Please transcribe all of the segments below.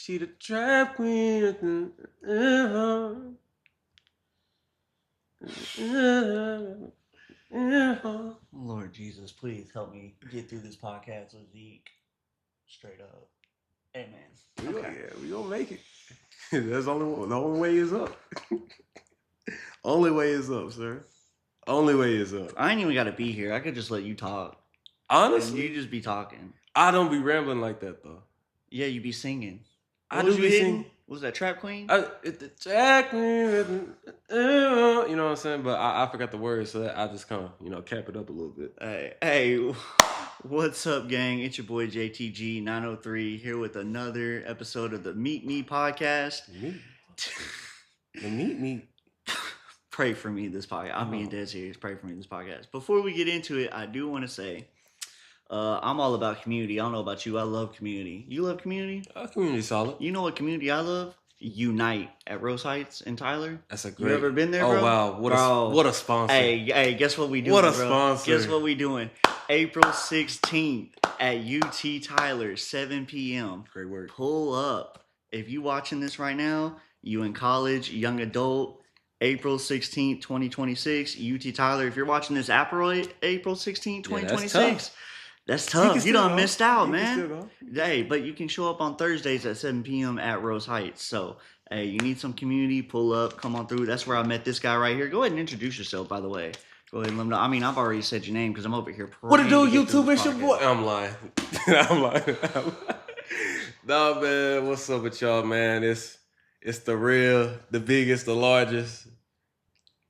She the trap queen. Lord Jesus, please help me get through this podcast with Zeke. Straight up. Amen. We gonna make it. That's the only way is up. Only way is up, sir. Only way is up. I ain't even got to be here. I could just let you talk. Honestly, and you just be talking. I don't be rambling like that though. Yeah, you be singing. I do be singing. Was that Trap Queen? The Trap Queen. You know what I'm saying? But I forgot the words, so I just kind of cap it up a little bit. Hey, what's up, gang? It's your boy JTG 903 here with another episode of the Meet Me podcast. The Meet Me. Pray for me this podcast. I'm being dead serious. Pray for me this podcast. Before we get into it, I do want to say, I'm all about community. I don't know about you. I love community. You love community? Community solid. You know what community I love? Unite at Rose Heights in Tyler. That's a great. You ever been there, bro? Oh wow, what a sponsor! Hey, guess what we doing? What a bro? sponsor! Guess what we doing? April 16th at UT Tyler, 7 p.m. Great work. Pull up. If you watching this right now, you in college, young adult. April 16th, 2026, UT Tyler. If you're watching this April 16th, 2026, that's tough. You done missed out, man. Hey, but you can show up on Thursdays at 7 p.m. at Rose Heights. So, hey, you need some community, pull up, come on through. That's where I met this guy right here. Go ahead and introduce yourself, by the way. Go ahead and let him know. I mean, I've already said your name because I'm over here. What to do, YouTube? It's your boy. I'm lying. I'm lying. Nah, man. What's up with y'all, man? It's the real, the biggest, the largest.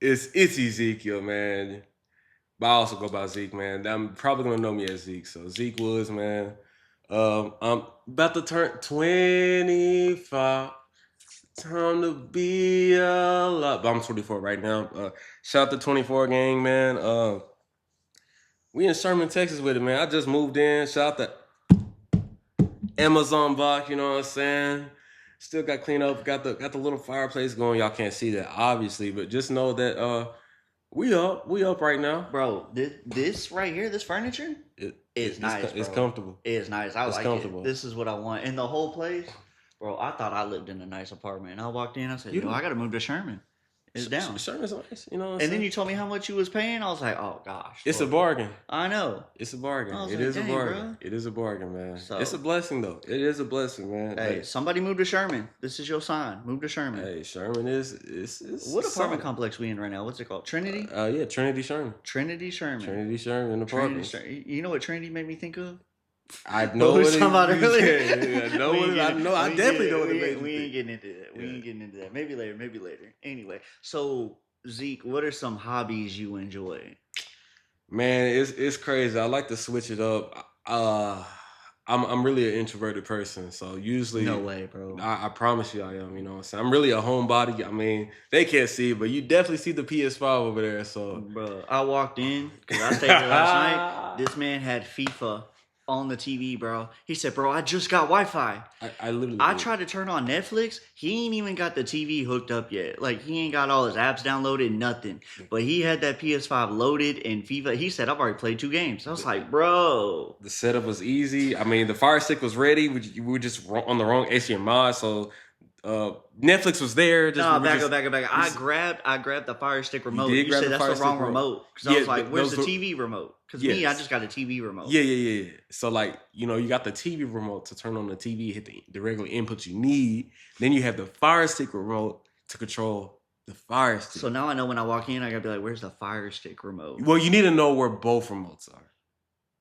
It's Ezekiel, man. But I also go by Zeke, man. I'm probably gonna know me as Zeke. So Zeke Woods, man. I'm about to turn 25. Time to be alive. But I'm 24 right now. Shout out to 24 gang, man. We in Sherman, Texas with it, man. I just moved in. Shout out to Amazon box, you know what I'm saying? Still got clean up, got the little fireplace going. Y'all can't see that, obviously, but just know that we up right now. Bro, this right here, this furniture, it's nice, bro. It's comfortable. It's nice. I like it. This is what I want. And the whole place, bro, I thought I lived in a nice apartment. And I walked in, I said, I got to move to Sherman. It's down. Sherman's nice, you know what I'm saying? Then you told me how much you was paying. I was like, oh, gosh. It's a bargain. I know. It's a bargain. It is a bargain. Bro. It is a bargain, man. So, it's a blessing, though. It is a blessing, man. Hey, somebody move to Sherman. This is your sign. Move to Sherman. Hey, Sherman is what apartment complex we in right now? What's it called? Trinity? Yeah, Trinity Sherman. Trinity Sherman. Trinity Sherman apartment. You know what Trinity made me think of? I know what talking about earlier. I know what I definitely know what it made me We ain't getting into that. We ain't getting into that. Maybe later. Anyway, so Zeke, what are some hobbies you enjoy? Man, it's crazy. I like to switch it up. I'm really an introverted person, so usually no way, bro. I promise you I am. You know what I'm saying? I'm really a homebody. I mean, they can't see it, but you definitely see the PS5 over there. So, bro, I walked in because I stayed here last night. This man had FIFA on the TV, bro. He said, bro, I just got Wi-Fi. I tried to turn on Netflix. He ain't even got the TV hooked up yet. Like, he ain't got all his apps downloaded, nothing. But he had that PS5 loaded and FIFA. He said, I've already played 2 games. I was like, bro. The setup was easy. I mean, the Fire Stick was ready. We were just on the wrong HDMI, so Netflix was there. Back up. I grabbed the Fire Stick remote. You said that's the wrong remote. Because I was like, where's the TV remote? Because me, I just got a TV remote. Yeah. So, like, you got the TV remote to turn on the TV, hit the regular input you need. Then you have the Fire Stick remote to control the Fire Stick. So now I know when I walk in, I got to be like, where's the Fire Stick remote? Well, you need to know where both remotes are.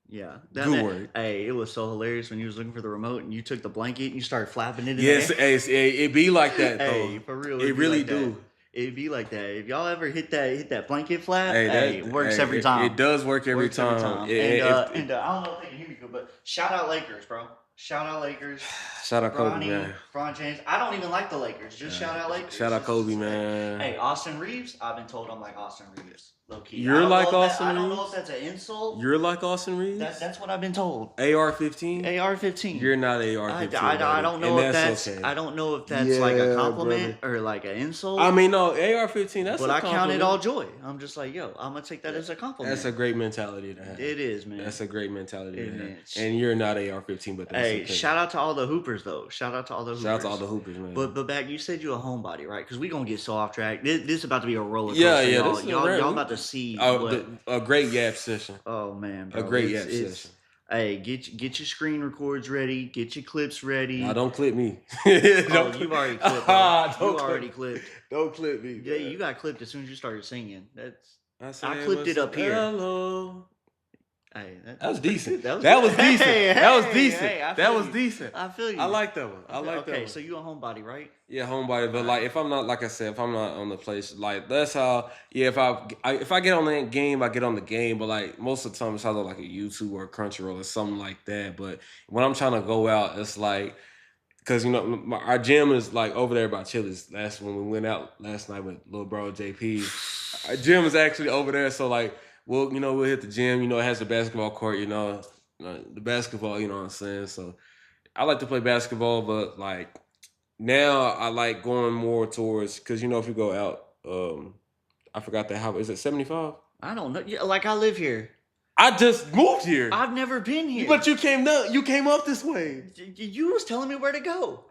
Yeah. Good work. Hey, it was so hilarious when you was looking for the remote and you took the blanket and you started flapping it in yes, there. Yes, it be like that, though. Hey, for real. It really like do. It'd be like that. If y'all ever hit that blanket flap, it works every time. It does work every time. And I don't know if they can hear me good, but shout out Lakers, bro. Shout out Lakers. Shout out Kobe, man. LeBron James. I don't even like the Lakers. Just shout out Lakers. Shout out Kobe, man. Hey, Austin Reeves. I've been told I'm like Austin Reeves. Low key. You're like Austin Reeves? I don't know if that's an insult. You're like Austin Reeves? That's what I've been told. AR-15? AR-15. You're not AR-15. I don't know if that's okay. I don't know if that's like a compliment or like an insult. I mean, no, AR-15, that's but I count it all joy. I'm just like, yo, I'm going to take that as a compliment. That's a great mentality to have. It is, man. That's a great mentality to have. And you're not AR-15, but Hey, shout out to all the hoopers though. Shout out to all the hoopers. Shout out to all the hoopers, man. But back, you said you a homebody, right? Because we gonna get so off track. This is about to be a roller coaster. Yeah. Y'all about to see a great yap session. Oh man, bro. A great yap session. Hey, get your screen records ready. Get your clips ready. Nah, don't clip me. You've already clipped. You already clipped. Don't clip me. Yeah, you got clipped as soon as you started singing. I clipped it up here. Hello. Hey, that was decent. That was decent. Hey, that was decent. Hey, that was decent. I feel you. I like that one. Okay, so you a homebody, right? Yeah, homebody. But like, if I'm not, like I said, if I'm not on the place, like that's how. Yeah, if I get on the game, I get on the game. But like most of the time, it's either like a YouTube or a Crunchyroll or something like that. But when I'm trying to go out, it's like. Because, you know, our gym is, like, over there by Chili's. That's when we went out last night with little bro JP. Our gym is actually over there. So, like, we'll hit the gym. You know, it has the basketball court, the basketball, you know what I'm saying? So, I like to play basketball. But, like, now I like going more towards, because, you know, if you go out, I forgot that, is it 75? I don't know. Yeah, like, I live here. I just moved here. I've never been here. But you came up this way. You was telling me where to go.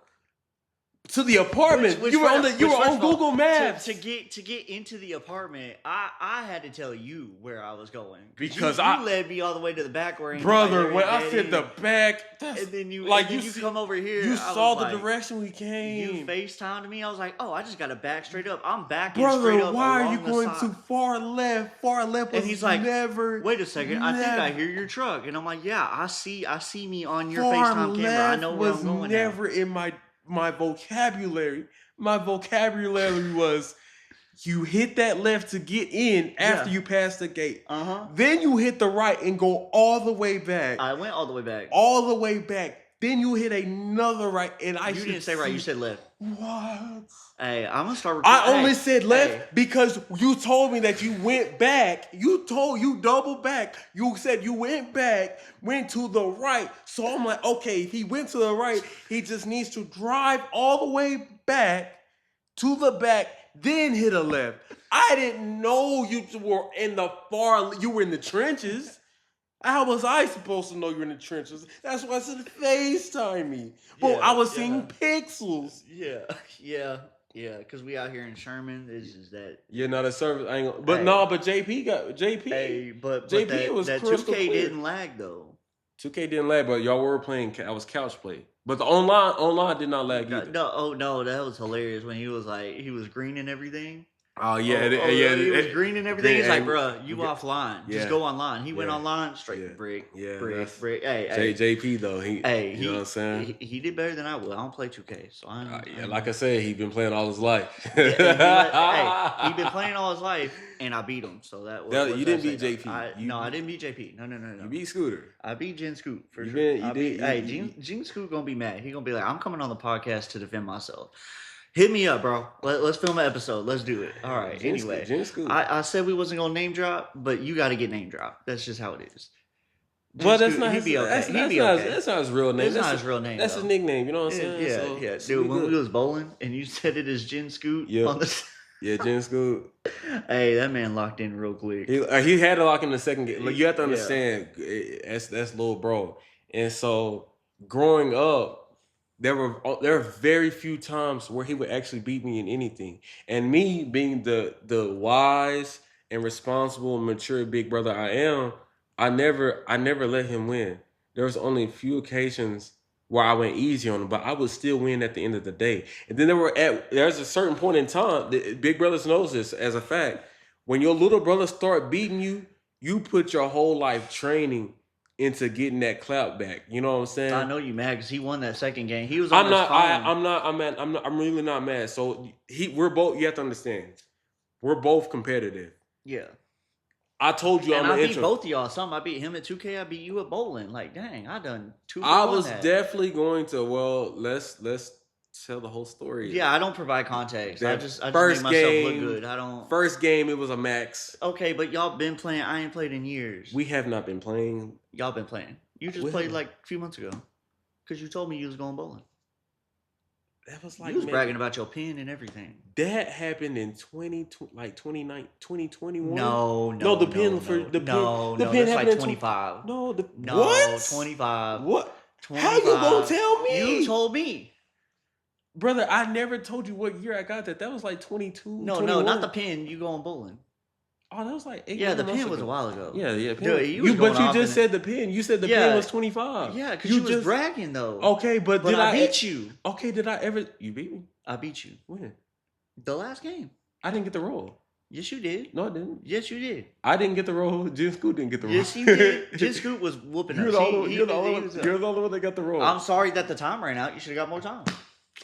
To the apartment. You were on Google Maps. To get into the apartment, I had to tell you where I was going. Because you led me all the way to the back where brother, when I said the back, and then you come over here. You saw the direction we came. You FaceTimed me. I was like, oh, I just got to back straight up. I'm backing brother, straight up. Why are you going too far left? Far left was and he's like, never. Wait a second. I think I hear your truck. And I'm like, yeah, I see me on your FaceTime camera. I know where I'm going. Was never in my vocabulary. My vocabulary was you hit that left to get in after you pass the gate. Then you hit the right and go all the way back. I went all the way back. All the way back. Then you hit another right, and you didn't say right. You said left. What? Hey, I'm gonna start. I only said left because you told me that you went back. You doubled back. You said you went back, went to the right. So I'm like, okay, if he went to the right, he just needs to drive all the way back to the back, then hit a left. I didn't know you were you were in the trenches. How was I supposed to know you were in the trenches? That's why I said FaceTime me. But I was seeing pixels. Yeah. Because we out here in Sherman. Is that? Yeah, no, the service. I ain't gonna, but no, but JP. Hey, but JP was that crystal 2K clear. didn't lag though. 2K didn't lag, but y'all were playing. I was couch play, but the online did not lag either. No, that was hilarious when he was green and everything. Oh yeah, he was green and everything. He's like, bro, you offline. Just go online. He went online, straight brick. Hey, JP though, you know what I'm saying? He did better than I would. I don't play 2K, so like I said, he been playing all his life. He been playing all his life, and I beat him. So you didn't beat JP. I didn't beat JP. No. You beat Scooter. I beat Jen Scoot for sure. Jen Scoot gonna be mad. He gonna be like, I'm coming on the podcast to defend myself. Hit me up, bro. Let's film an episode. Let's do it. All right. Anyway, I said we wasn't gonna name drop, but you got to get name dropped. That's just how it is. Well, that's not his. That's not his real name. That's not his real name. That's his nickname. You know what I'm saying? Yeah. Dude, when we was bowling and you said it as Jen Scoot on the. Yeah, Jen Scoot. Hey, that man locked in real quick. He had to lock in the second game. Like, you have to understand, that's little bro. And so growing up. There were very few times where he would actually beat me in anything. And me being the wise and responsible and mature big brother I am, I never let him win. There was only a few occasions where I went easy on him, but I would still win at the end of the day. And then there's a certain point in time, big brothers knows this as a fact. When your little brother start beating you, you put your whole life training into getting that clout back. You know what I'm saying? I know you mad because he won that second game. He was on his phone. I'm really not mad. So we're both, you have to understand, we're both competitive. Yeah. I told you I beat both of y'all. I beat him at 2K. I beat you at bowling. Like, dang, I done 2. I was definitely going to, let's tell the whole story. Yeah, I don't provide context. I just make myself look good. I don't. First game, it was a max. Okay, but y'all been playing. I ain't played in years. We have not been playing. Y'all been playing. You just played like a few months ago, because you told me you was going bowling. That was like you was bragging about your pen and everything. That happened in 2021. No, the pen that's like 25. No, what? 25. What? How you gonna tell me? You told me. Brother, I never told you what year I got that. That was like 22, No, 21. not the pen. You going bowling. Oh, that was like 8 Yeah, the months pen was a ago. while ago. Yeah, pen. Dude, But you just said the pen. You said the pen was 25. Yeah, because you was bragging though. Okay, but did I beat you? Okay, did I ever? You beat me? I beat you. When? The last game. I didn't get the roll. Yes, you did. No, I didn't. Yes, you did. I didn't get the roll. Jen Scoot didn't get the roll. Yes, he did. Jen Scoot was whooping us. You're the only one that got the roll. I'm sorry that the time ran out. You should have got more time.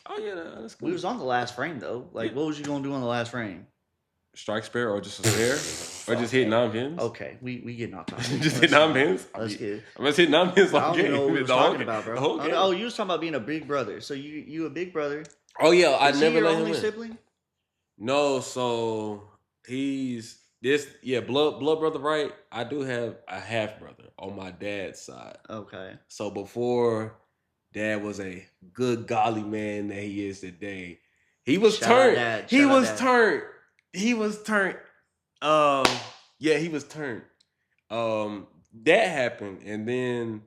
Oh, yeah, that's cool. We was on the last frame, though. Like, what was you going to do on the last frame? Strike spare or just a spare? Or just hit 9 pins? Okay, we getting off topic. Just hit 9 pins? Let's get it. I'm just hitting 9 pins like I don't know what we was talking about, bro. Oh, you was talking about being a big brother. So you a big brother. Oh, yeah, I never your let him only win. sibling? No, so he's blood brother, right? I do have a half brother on my dad's side. Okay. So before dad was a good godly man that he is today, he was turned. He was turned. He was turned. Yeah, he was turned. That happened, and then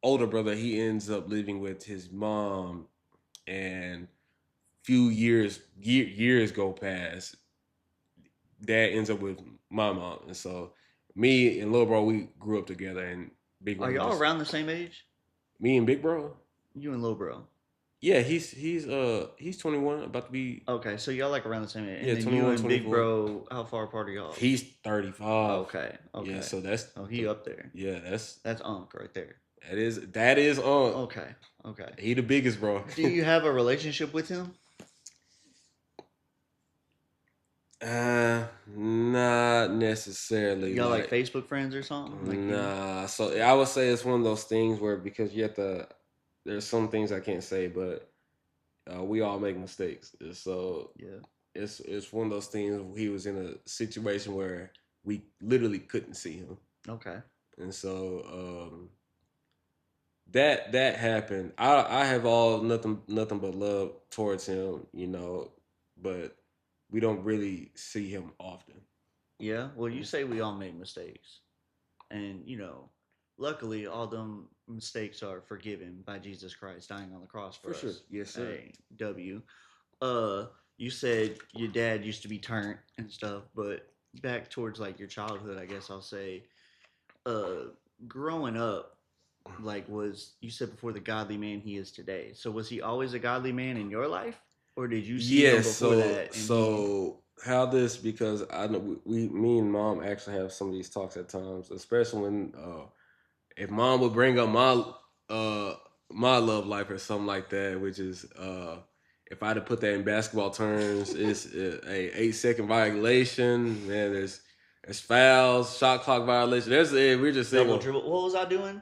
older brother, he ends up living with his mom, and few years go past. Dad ends up with my mom, and so me and little bro, we grew up together. And big bro, are y'all around the same age? Me and big bro. You and little bro. Yeah, he's 21, about to be. Okay, so y'all like around the same age. Yeah, and 21, you and 24. big bro, how far apart are y'all? He's 35. Okay. Yeah, so that's. Oh, he up there. Yeah, that's Unc right there. That is Unc. Okay. He the biggest, bro. Do you have a relationship with him? Not necessarily. Y'all like Facebook friends or something? Nah. So I would say it's one of those things where, because you have to. There's some things I can't say, but we all make mistakes. So yeah, it's one of those things. He was in a situation where we literally couldn't see him. Okay. And so that happened. I have nothing but love towards him, but we don't really see him often. Yeah. Well, you say we all make mistakes, and luckily all them mistakes are forgiven by Jesus Christ dying on the cross for us. Sure. Yes, sir. Hey, W. You said your dad used to be turned and stuff, but back towards like your childhood, I guess I'll say, growing up, like, you said before, the godly man he is today. So was he always a godly man in your life, or did you see him before that? How this, because I know me and mom actually have some of these talks at times, especially when if mom would bring up my love life or something like that, which is if I had to put that in basketball terms, it's a 8-second violation. Man, there's fouls, shot clock violation. We're just saying double dribble. What was I doing?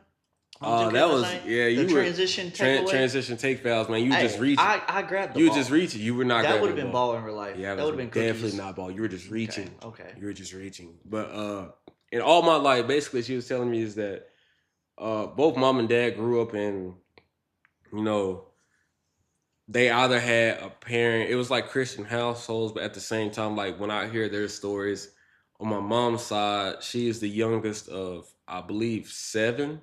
That was the transition transition take fouls, man. You just reaching. I grabbed the ball. You were just reaching. You were not. That would have been ball in real life. Yeah, that would have been definitely cookies. not ball. You were just reaching. Okay. You were just reaching. But in all my life, basically, she was telling me is that both mom and dad grew up in, they either had a parent. It was like Christian households, but at the same time, like when I hear their stories, on my mom's side, she is the youngest of, I believe, 7.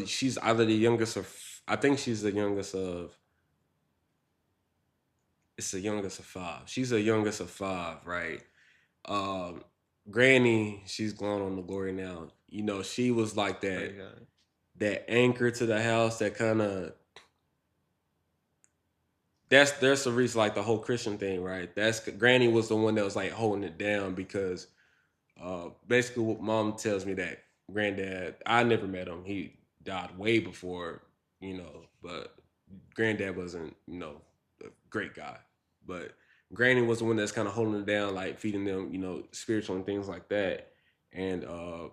She's either the youngest of, I think she's the youngest of, it's the youngest of 5. She's the youngest of 5, right? Granny, she's gone on the glory now. She was like that anchor to the house, that kind of, there's the reason, like the whole Christian thing, right? Granny was the one that was like holding it down, because basically what mom tells me that granddad, I never met him. He died way before, but granddad wasn't, a great guy. But granny was the one that's kind of holding it down, like feeding them, spiritual and things like that. And on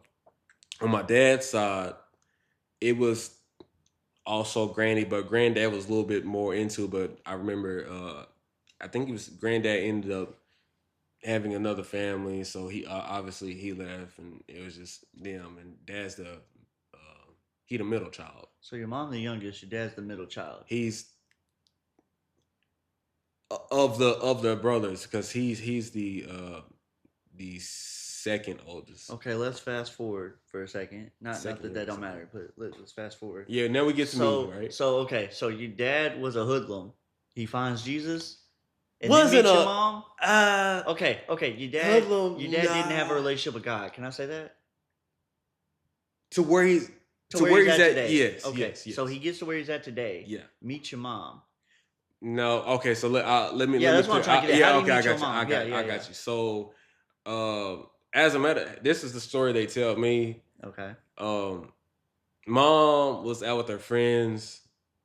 my dad's side, it was also granny, but granddad was a little bit more into, but I remember, I think it was granddad ended up having another family, so he obviously he left, and it was just them. And dad's he the middle child. So your mom the youngest, your dad's the middle child. He's of the brothers, because he's the second oldest. Okay, let's fast forward for a second. Not Second that don't oldest. matter, but let's fast forward. Yeah, now we get to me, right? So your dad was a hoodlum. He finds Jesus, and Wasn't then meets your a mom. Okay. hoodlum, Your dad didn't have a relationship with God. Can I say that? to where he's He's at today. Yes, Okay. yes. So he gets to where he's at today. Yeah. Meet your mom. No, okay. So let me. Yeah, that's what I'm trying to get at. Yeah, How do you okay. meet your mom? I got you. So, as a matter, this is the story they tell me. Okay. Mom was out with her friends.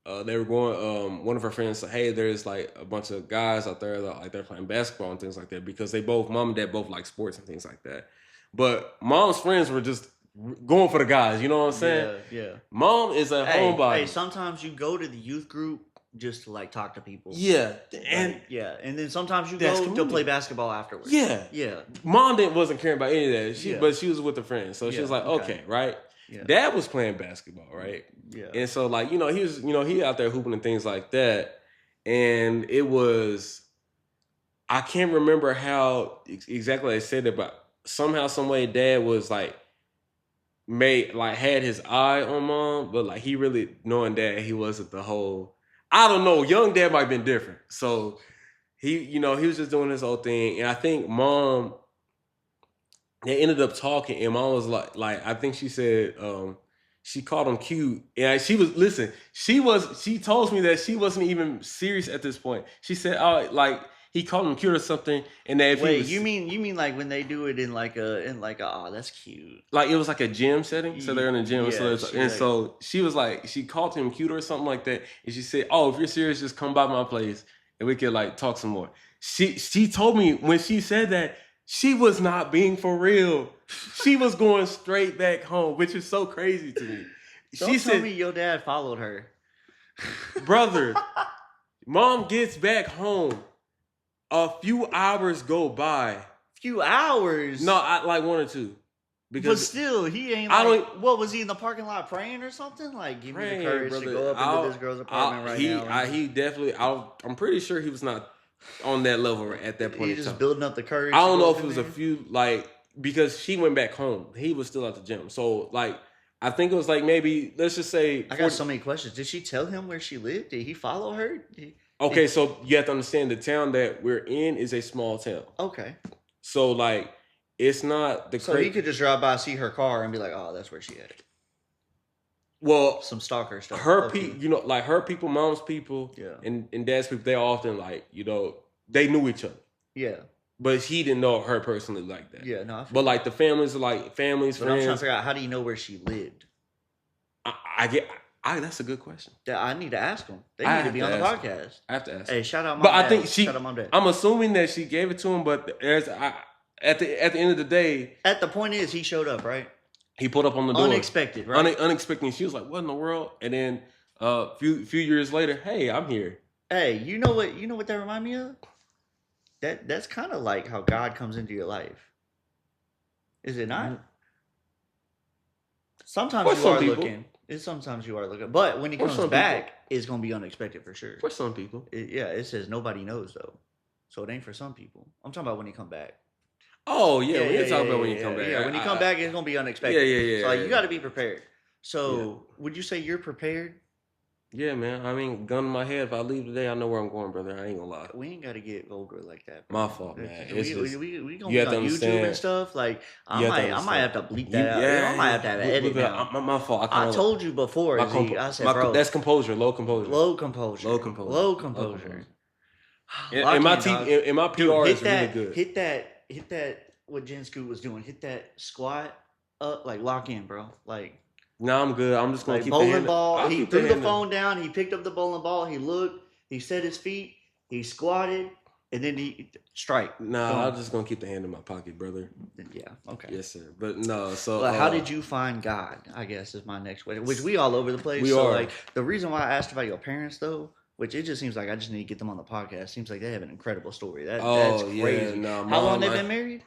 They were going. One of her friends said, "Hey, there's like a bunch of guys out there that like they're playing basketball and things like that because mom and dad both like sports and things like that." But mom's friends were just going for the guys. You know what I'm saying? Yeah. Mom is a homebody. Hey, sometimes you go to the youth group just to like talk to people. Yeah, and then sometimes you go to play basketball afterwards. Yeah. Mom wasn't caring about any of that. But she was with her friends, so she was like, okay, right. Yeah. Dad was playing basketball, right? Yeah. And so like, he was, he out there hooping and things like that. And it was, I can't remember how exactly I said it, but somehow, some way Dad was like, had his eye on Mom, but like he really, knowing Dad, he wasn't the whole, I don't know, young Dad might have been different. So he, he was just doing his whole thing. And I think Mom, they ended up talking, and Mom was like I think she said she called him cute, and she told me that she wasn't even serious at this point. She said, "Oh, like he called him cute or something." And that you mean like when they do it in like a oh, that's cute, like it was like a gym setting, so they're in a gym, so she was like, she called him cute or something like that, and she said, "Oh, if you're serious, just come by my place and we could like talk some more." She told me when she said that, she was not being for real. She was going straight back home, which is so crazy to me. Don't tell me your dad followed her. Brother, Mom gets back home. A few hours go by. Few hours? No, like 1 or 2. But still, he ain't like, what, was he in the parking lot praying or something? Like, give me the courage to go up into this girl's apartment now. He definitely, I'm pretty sure he was not on that level at that point. He's just building up the courage. I don't know if it was a few, like, because she went back home. He was still at the gym. So, like, I think it was like maybe, let's just say. I got so many questions. Did she tell him where she lived? Did he follow her? Okay, so you have to understand the town that we're in is a small town. Okay. So, like, it's not the. So he could just drive by, see her car, and be like, "Oh, that's where she at." Well, some stalker stuff. Her people, like her people, Mom's people, and Dad's people, they often like, they knew each other. Yeah. But he didn't know her personally like that. Yeah, no. But like the families are like families, but friends. I'm trying to figure out, how do you know where she lived? That's a good question. I need to ask them. They need to be on the podcast. I have to ask. Hey, shout out my dad. But I think shout out my dad. I'm assuming that she gave it to him, but at the end of the day, at the point is he showed up, right? He pulled up on the door. Unexpected, right? Unexpected. She was like, "What in the world?" And then few years later, "Hey, I'm here." Hey, you know what that remind me of? That's kind of like how God comes into your life. Is it not? Mm-hmm. Sometimes you are looking. Sometimes you are looking. But when he comes back, it's going to be unexpected for sure. For some people. It says nobody knows, though. So it ain't for some people. I'm talking about when he come back. Oh, yeah. We're talking about when you come back. Yeah, when you come back, it's going to be unexpected. Yeah. So you got to be prepared. So would you say you're prepared? Yeah, man. I mean, gun in my head. If I leave today, I know where I'm going, brother. I ain't gonna lie. We ain't gotta get vulgar like that. Bro. My fault, man. We gonna be on YouTube and stuff. Like I might have to bleep that out. I might have to edit now. My fault. I told you before. I said, bro, that's composure. Low composure. And my PR is really good. Hit that. What Jen Scoot was doing. Hit that squat up. Like lock in, bro. Like. No, I'm good. I'm just gonna keep bowling the hand ball. He threw the phone down. He picked up the bowling ball. He looked. He set his feet. He squatted, and then he strike. Nah, I'm just gonna keep the hand in my pocket, brother. Yeah. Okay. Yes, sir. But no. So, how did you find God? I guess is my next question. Which we all over the place. We are. Like the reason why I asked about your parents, though, which it just seems like I just need to get them on the podcast. Seems like they have an incredible story. That's crazy. Yeah, no, how long they been married?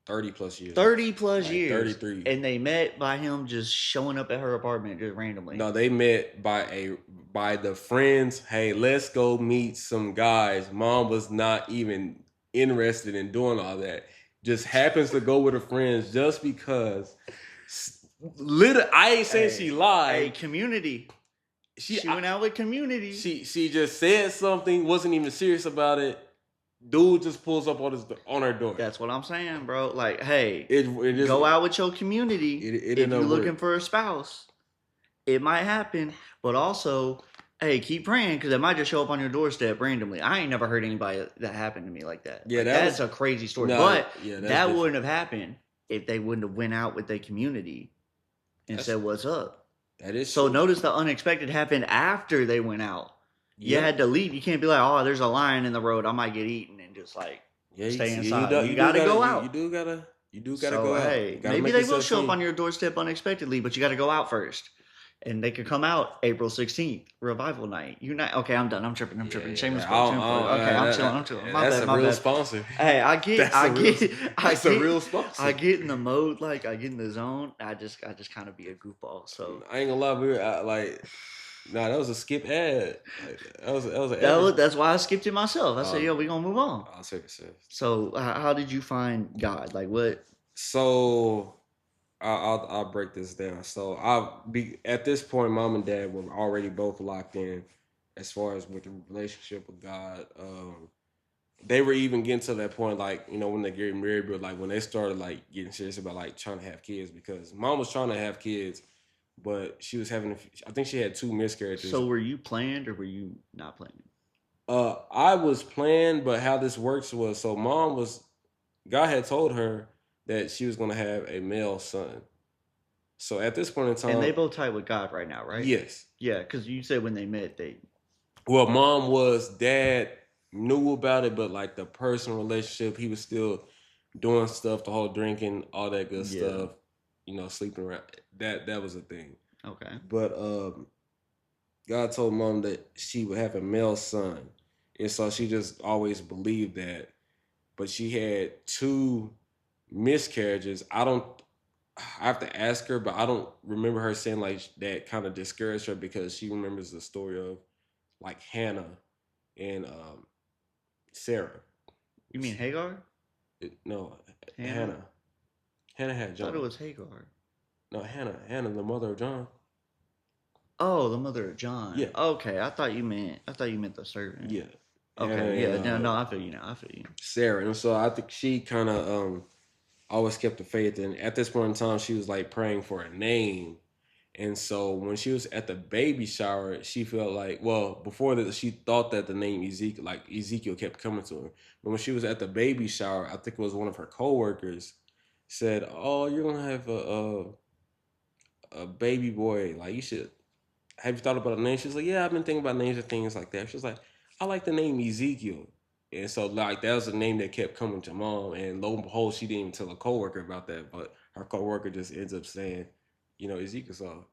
30 plus years. 30 plus years. 33. And they met by him just showing up at her apartment just randomly. No, they met by the friends. Hey, let's go meet some guys. Mom was not even interested in doing all that. just happens to go with her friends just because. Literally, I ain't saying she lied. Hey, Community. She went out with Community. She just said something, wasn't even serious about it. Dude just pulls up on her door. That's what I'm saying, bro. Like, hey, it just, go out with your community. If you're looking for a spouse, it might happen. But also, hey, keep praying because it might just show up on your doorstep randomly. I ain't never heard anybody that happened to me like that. Yeah, like, that's a crazy story. No, but yeah, that wouldn't have happened if they wouldn't have went out with their community and said, "What's up?" That is so. True. Notice the unexpected happened after they went out. You had to leave. You can't be like, "Oh, there's a lion in the road. I might get eaten," and just like stay inside. You gotta go out. You do gotta go out. Hey, maybe they will show up on your doorstep unexpectedly, but you gotta go out first. And they could come out April 16th, revival night. Okay, I'm done. I'm tripping. Shameless plug. Okay, I'm chilling. That's a real sponsor. Hey, I get That's a real sponsor. I get in the mode, like I get in the zone. I just kind of be a goofball. So I ain't gonna lie, that was a skip ad. That's why I skipped it myself. I said, yo, we gonna move on. I'll take it. So how did you find God? Like what? So I'll break this down. So at this point, mom and dad were already both locked in as far as with the relationship with God. They were even getting to that point, like, when they get married, but like when they started like getting serious about like trying to have kids, because mom was trying to have kids, but she was having, I think she had 2 miscarriages. So were you planned or were you not planned? I was planned, but how this works was, so God had told her that she was going to have a male son. So at this point in time... And they both tied with God right now, right? Yes. Yeah, because you said when they met, Well, dad knew about it, but like the personal relationship, he was still doing stuff, the whole drinking, all that good stuff, sleeping around. That was a thing. Okay. But God told mom that she would have a male son. And so she just always believed that. But she had 2 miscarriages. I have to ask her, but I don't remember her saying like that kind of discouraged her, because she remembers the story of like Hannah and Sarah. You mean Hagar? No, Hannah. Hannah had John. I thought it was Hagar. No, Hannah, the mother of John. Oh, the mother of John. Yeah. Okay, I thought you meant the servant. Yeah. Okay. And, I feel you now. Sarah, and so I think she kind of always kept the faith, and at this point in time, she was like praying for a name. And so when she was at the baby shower, she felt like, well, before that, she thought that the name Ezekiel kept coming to her. But when she was at the baby shower, I think it was one of her coworkers said, "Oh, you're gonna have a baby boy. Like, have you thought about a name?" She's like, "Yeah, I've been thinking about names and things like that." She's like, "I like the name Ezekiel." And so like that was a name that kept coming to mom. And lo and behold, she didn't even tell a coworker about that, but her coworker just ends up saying, Ezekiel. So,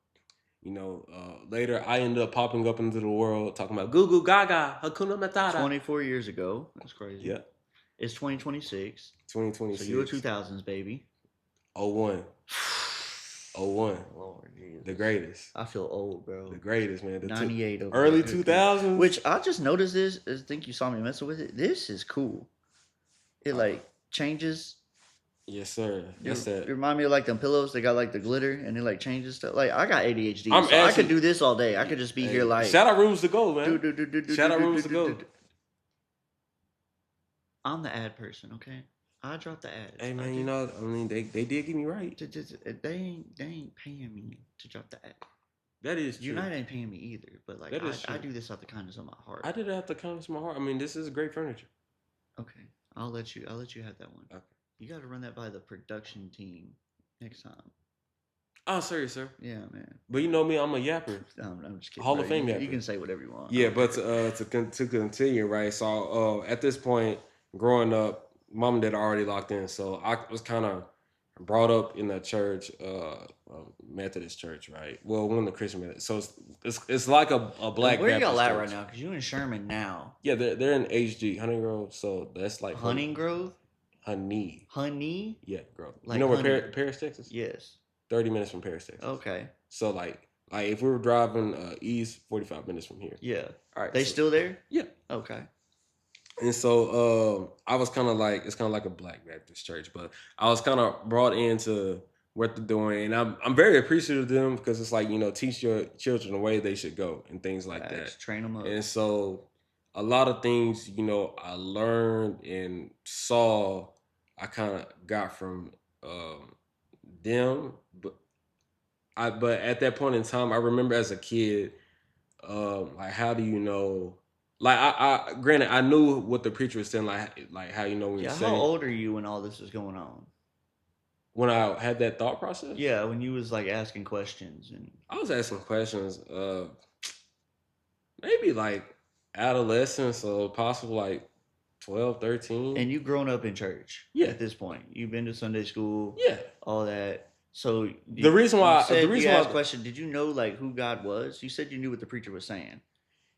later I ended up popping up into the world talking about Goo Goo Gaga, Hakuna Matata. 24 years ago. That's crazy. Yeah. It's 2026. 2026. So you were 2000s, baby. 01. Lord Jesus. The greatest. I feel old, bro. The greatest, man. 98 over early 2000s. Which I just noticed this. I think you saw me messing with it. This is cool. It changes. Yes, sir. Yes, sir. It remind me of like them pillows. They got like the glitter and it like changes stuff. Like I got ADHD, so I could do this all day. I could just be here like. Shout out Rooms to Go, man. Shout out Rooms to Go. I'm the ad person, okay? I dropped the ads. Hey man, they did get me right. They ain't paying me to drop the ad. That is true. Unite ain't paying me either, but like I do this out the kindness of my heart. I did it out the kindness of my heart. I mean, this is great furniture. Okay, I'll let you have that one. Okay. You got to run that by the production team next time. Oh, sorry, sir. Yeah, man. But you know me, I'm a yapper. I'm just kidding. Hall of Fame yapper. You can say whatever you want. Yeah, but to continue, right? So at this point, growing up, mom and dad are already locked in, so I was kind of brought up in the church, Methodist church, right? Well, one of the Christian Methodist. So it's like a black. Where Baptist y'all at church. right now? Because you in Sherman now. Yeah, they're in HG, Hunting Grove. So that's like Hunting Grove. Honey. Yeah, Grove. Like where Paris, Texas? Yes. 30 minutes from Paris, Texas. Okay. So like if we were driving east, 45 minutes from here. Yeah. All right. They still there? Yeah. Okay. And so I was kind of like, it's kind of like a Black Baptist church, but I was kind of brought into what they're doing, and I'm very appreciative of them because it's like, teach your children the way they should go and things like that. Facts. Train them up. And so a lot of things, I learned and saw, I kind of got from them, but at that point in time, I remember as a kid, like how do you know? Like granted, I knew what the preacher was saying, like how when you're Yeah, how saying old are you when all this was going on? when I had that thought process. Yeah, when you was like asking questions and I was asking questions, maybe like adolescence or possible like 12, 13. you grown up in church Yeah, at this point. You've been to Sunday school, yeah. all that. So The reason you why, the said you reason asked why, question. Did you know like who God was? You said you knew what the preacher was saying.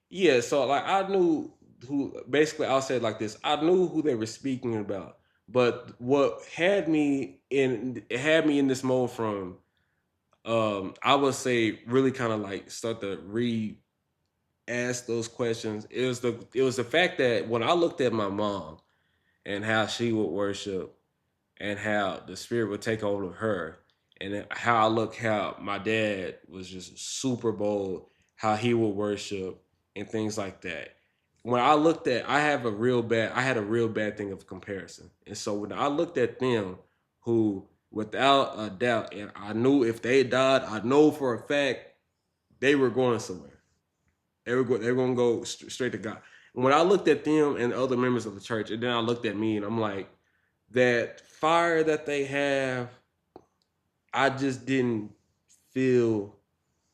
yeah. So like I knew who. Basically, I'll say it like this: I knew who they were speaking about, but what had me in this mode from I would say really kind of like start to ask those questions. It was the fact that when I looked at my mom and how she would worship and how the spirit would take hold of her, and how I look how my dad was just super bold, how he would worship and things like that. When I looked at, I had a real bad thing of comparison, and so when I looked at them, who without a doubt, and I knew if they died, I know for a fact they were going somewhere. They were going to go straight to God. And when I looked at them and other members of the church, and then I looked at me, and I'm like, that fire that they have, I just didn't feel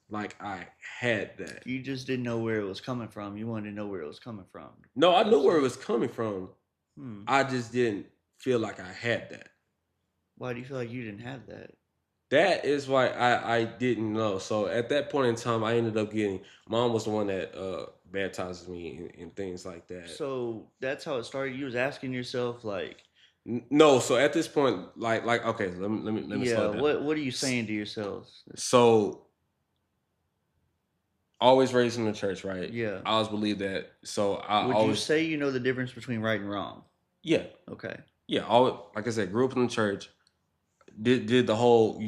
like I had that. You just didn't know where it was coming from. You wanted to know where it was coming from. No, I knew where it was coming from. Hmm. I just didn't feel like I had that. Why do you feel like you didn't have that? That is why I didn't know. So at that point in time, I ended up getting, mom was the one that baptizes me and things like that. So that's how it started. You was asking yourself like, No, so at this point, like okay, let me yeah, slow down. what are you saying to yourself? So always raised in the church, right? Yeah. I always believe that. So I Would you always, say you know the difference between right and wrong? yeah, Okay. yeah. Always, like I said, grew up in the church. Did the whole,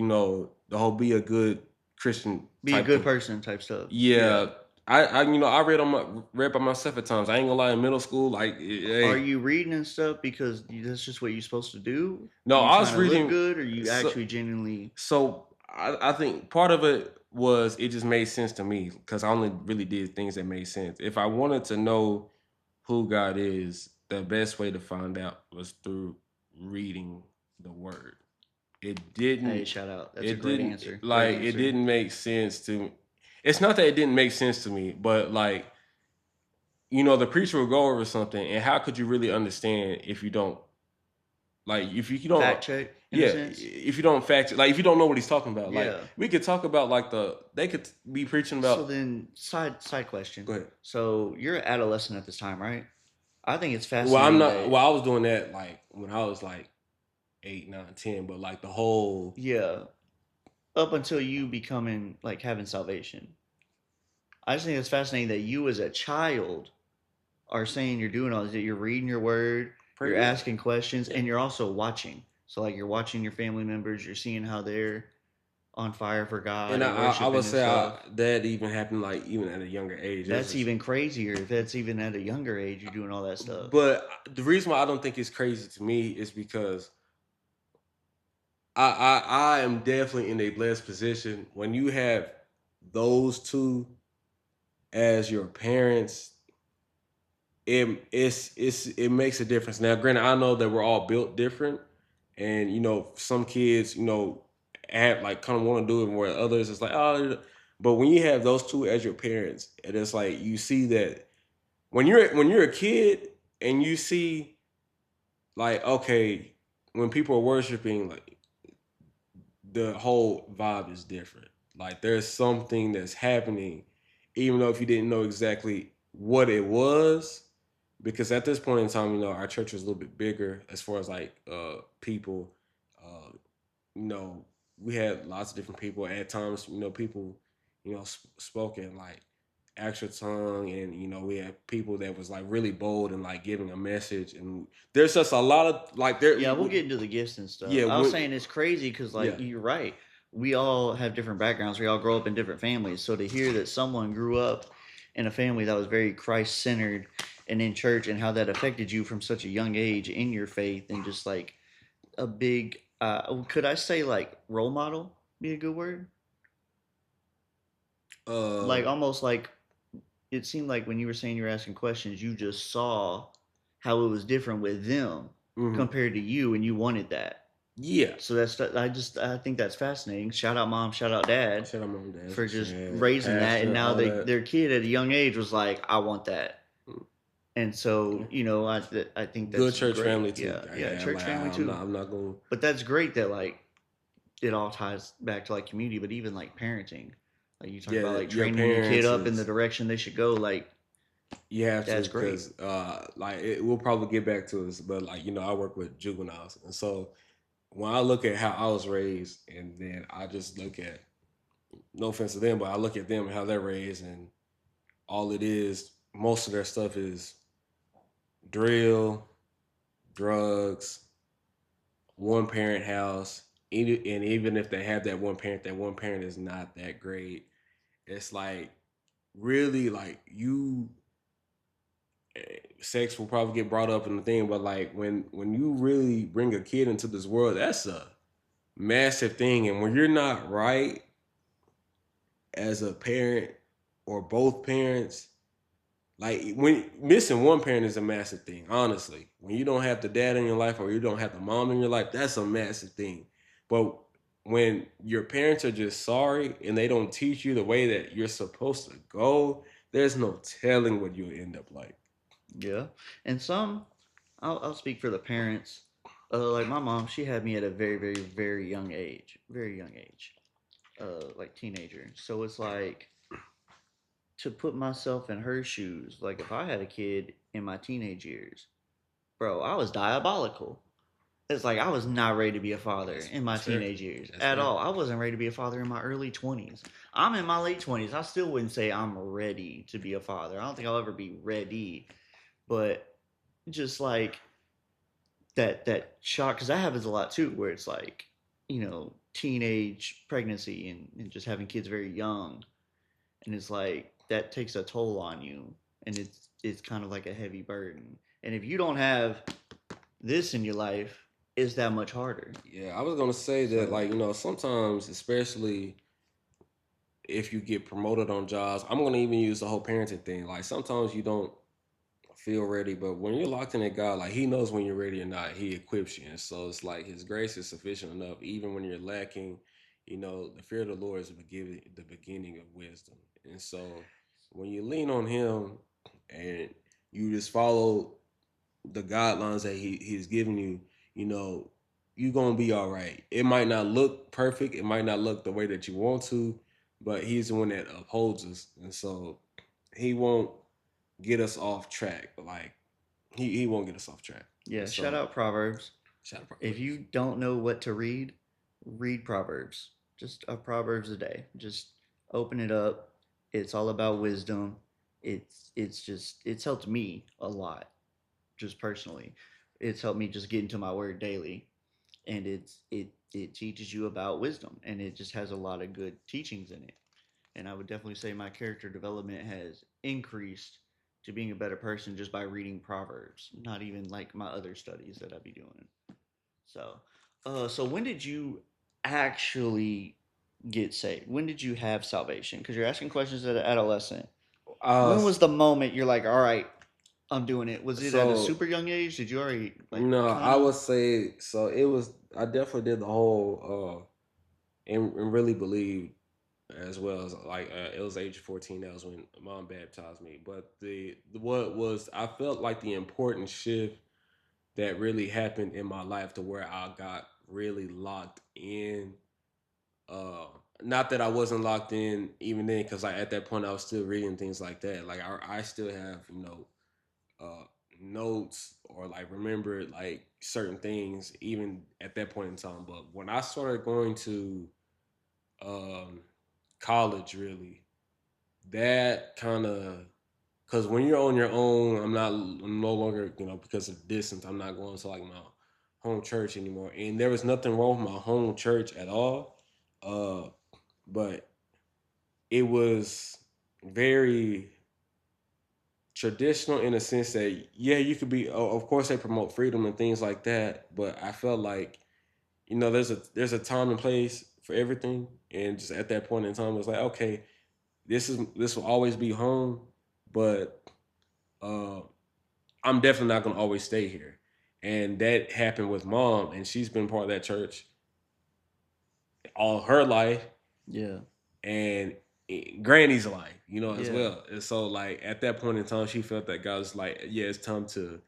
the whole be a good Christian Be a type good thing. person type stuff. Yeah, I read by myself at times. I ain't gonna lie. In middle school, like, Are hey, you reading and stuff because that's just what you're supposed to do? no, Are you I trying was to look reading. good, or you So, actually genuinely? I think part of it was it just made sense to me because I only really did things that made sense. If I wanted to know who God is, the best way to find out was through reading the Word. It Hey, didn't. shout out. That's a It great didn't answer. Great like. It answer. didn't make sense to. It's not that it didn't make sense to me, but like, the preacher will go over something, and how could you really understand if you don't, like, if you don't, Fact check in a yeah, sense. if you don't fact, like, if you don't know what he's talking about, like, Yeah. we could talk about like they could be preaching So about. then, side question. Go ahead. So you're an adolescent at this time, right? I think it's Well, I'm fascinating not. that Well, I was doing that like when I was like 8, 9, 10, but like the whole. yeah, up until you becoming like having salvation. I just think it's fascinating that you as a child are saying you're doing all this, that you're reading your word, you're Yeah, asking questions, yeah. and you're also watching. So like you're watching your family members, you're seeing how they're on fire for God And and I worshiping would and say stuff. that even happened like even at a younger age. It was That's just, even crazier if that's even at a younger age you're doing all that stuff. but the reason why I don't think it's crazy to me is because I am definitely in a blessed position when you have those two as your parents. It makes a difference. Now, granted, I know that we're all built different, and some kids have like kind of want to do it, where others it's like, oh. But when you have those two as your parents, and it's like you see that when you're a kid and you see, like, okay, when people are worshiping, like, the whole vibe is different. Like, there's something that's happening, even though if you didn't know exactly what it was, because at this point in time, our church was a little bit bigger as far as like people. Uh, you know, we had lots of different people at times. People, spoken like. actual tongue, and we had people that was like really bold and like giving a message, and there's just a lot of like there. Yeah, we'll get into the gifts and stuff. Yeah, I was saying it's crazy because, yeah, like, you're right. We all have different backgrounds. We all grow up in different families. So to hear that someone grew up in a family that was very Christ centered and in church, and how that affected you from such a young age in your faith, and just like a big, could I say like role model be a good word? uh, Like almost like it seemed like when you were saying you were asking questions, you just saw how it was different with them mhm. compared to you, and you wanted that. Yeah. So I think that's fascinating. Shout out mom, shout out dad Shout out mom and dad for for just saying raising that, and pastor, now all they that. their kid at a young age was like, I want that. Mm, And so, yeah. I think Good that's church great. family too. Yeah, yeah, Yeah, church like family too. I'm not going. But that's great that like it all ties back to like community, but even like parenting. Like you talk about Yeah, like your training your kid parents up in the is direction they should go, like you have to that's great. because like we'll probably get back to this, but like I work with juveniles, and so when I look at how I was raised, and then I just look at no offense to them, but I look at them and how they're raised, and all it is, most of their stuff is drill, drugs, one parent house. And even if they have that one parent is not that great. It's like really like sex will probably get brought up in the thing, but like when you really bring a kid into this world, that's a massive thing. And when you're not right as a parent or both parents, like when missing one parent is a massive thing, honestly. When you don't have the dad in your life or you don't have the mom in your life, that's a massive thing. But when your parents are just sorry and they don't teach you the way that you're supposed to go, there's no telling what you'll end up like. Yeah. And some I'll speak for the parents. Like my mom, she had me at a very, very, very young age. Very young age. Like teenager. So it's like to put myself in her shoes, like if I had a kid in my teenage years, bro, I was diabolical. It's like I was not ready to be a father in my That's fair. teenage years That's at fair. all. I wasn't ready to be a father in my early 20s. I'm in my late 20s. I still wouldn't say I'm ready to be a father. I don't think I'll ever be ready. But just like that shock, because that happens a lot too, where it's like, teenage pregnancy, and just having kids very young, and it's like that takes a toll on you, and it's kind of like a heavy burden. And if you don't have this in your life, it's that much harder. Yeah, I was gonna say that, So like, sometimes, especially if you get promoted on jobs, I'm gonna even use the whole parenting thing. Like, sometimes you don't feel ready, but when you're locked in at God, like He knows when you're ready or not. He equips you, and so it's like His grace is sufficient enough, even when you're lacking. The fear of the Lord is the beginning of wisdom, and so when you lean on Him and you just follow the guidelines that He's giving you, you know, you're gonna be all right. It might not look perfect, it might not look the way that you want to, but He's the one that upholds us, and so He won't get us off track. Like he won't get us off track. yeah, And shout so out Proverbs. shout out If Proverbs. you don't know what to read, read Proverbs. Just a Proverbs a day. Just open it up. It's all about wisdom. It's helped me a lot, just personally. It's helped me just get into my word daily, and it teaches you about wisdom, and it just has a lot of good teachings in it. And I would definitely say my character development has increased to being a better person just by reading Proverbs, not even like my other studies that I'd be doing. So, so when did you actually get saved? When did you have salvation? Because you're asking questions at an adolescent. Uh, When was the moment you're like, all right, I'm doing it? Was it at a so super young age? Did you already like no, kind I of? would say so. It was I definitely did the whole and really believed as well as like it was age 14. That was when mom baptized me. But the what was I felt like the important shift that really happened in my life to where I got really locked in. Uh, Not that I wasn't locked in even then, because like at that point I was still reading things like that. Like I still have uh, notes or like remember like certain things even at that point in time. But when I started going to um, college, really, that kind of, because when you're on your own, I'm no longer, because of distance, I'm not going to like my home church anymore. And there was nothing wrong with my home church at all. Uh, but it was very traditional in a sense that, yeah, you could be, of course they promote freedom and things like that. But I felt like, there's a time and place for everything. And just at that point in time, it was like, okay, this will always be home, but uh, I'm definitely not gonna always stay here. And that happened with mom, and she's been part of that church all her life, Yeah. and Granny's life, as Yeah. well. And so, like at that point in time, she felt that God was like, yeah, it's time to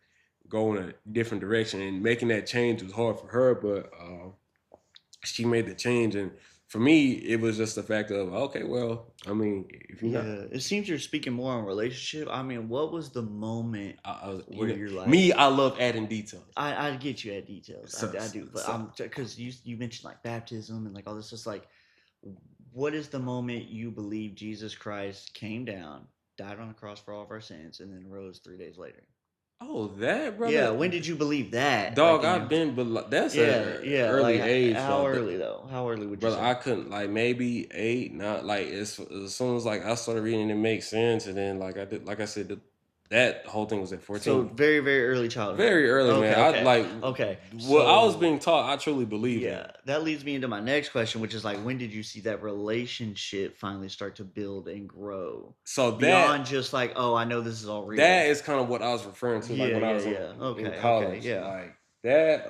go in a different direction. And making that change was hard for her, but she made the change. And for me, it was just the fact of, okay, well, I mean, if you're not, Yeah. It seems you're speaking more on relationship. I mean, what was the moment where you're like, me, I love adding details. I get you at details. So, I do, but because you mentioned like baptism and like all this. Just like, what is the moment you believe Jesus Christ came down, died on the cross for all of our sins, and then rose 3 days later? Oh, that brother. Yeah, when did you believe that? Dog, Like, I've been, but that's yeah. early Like, age. how Dog. early though? How early would you Brother, say? I couldn't, like, maybe 8, not like as soon as like I started reading, it makes sense, and then like I did, like I said, that whole thing was at 14. So very, very early childhood. Very early, man. Okay. I like Okay. what I was being taught. I truly believe Yeah, that leads me into my next question, which is like, when did you see that relationship finally start to build and grow? So Beyond just like, oh, I know this is all real. that is kind of what I was referring to, like when I was in college. Yeah. Like that.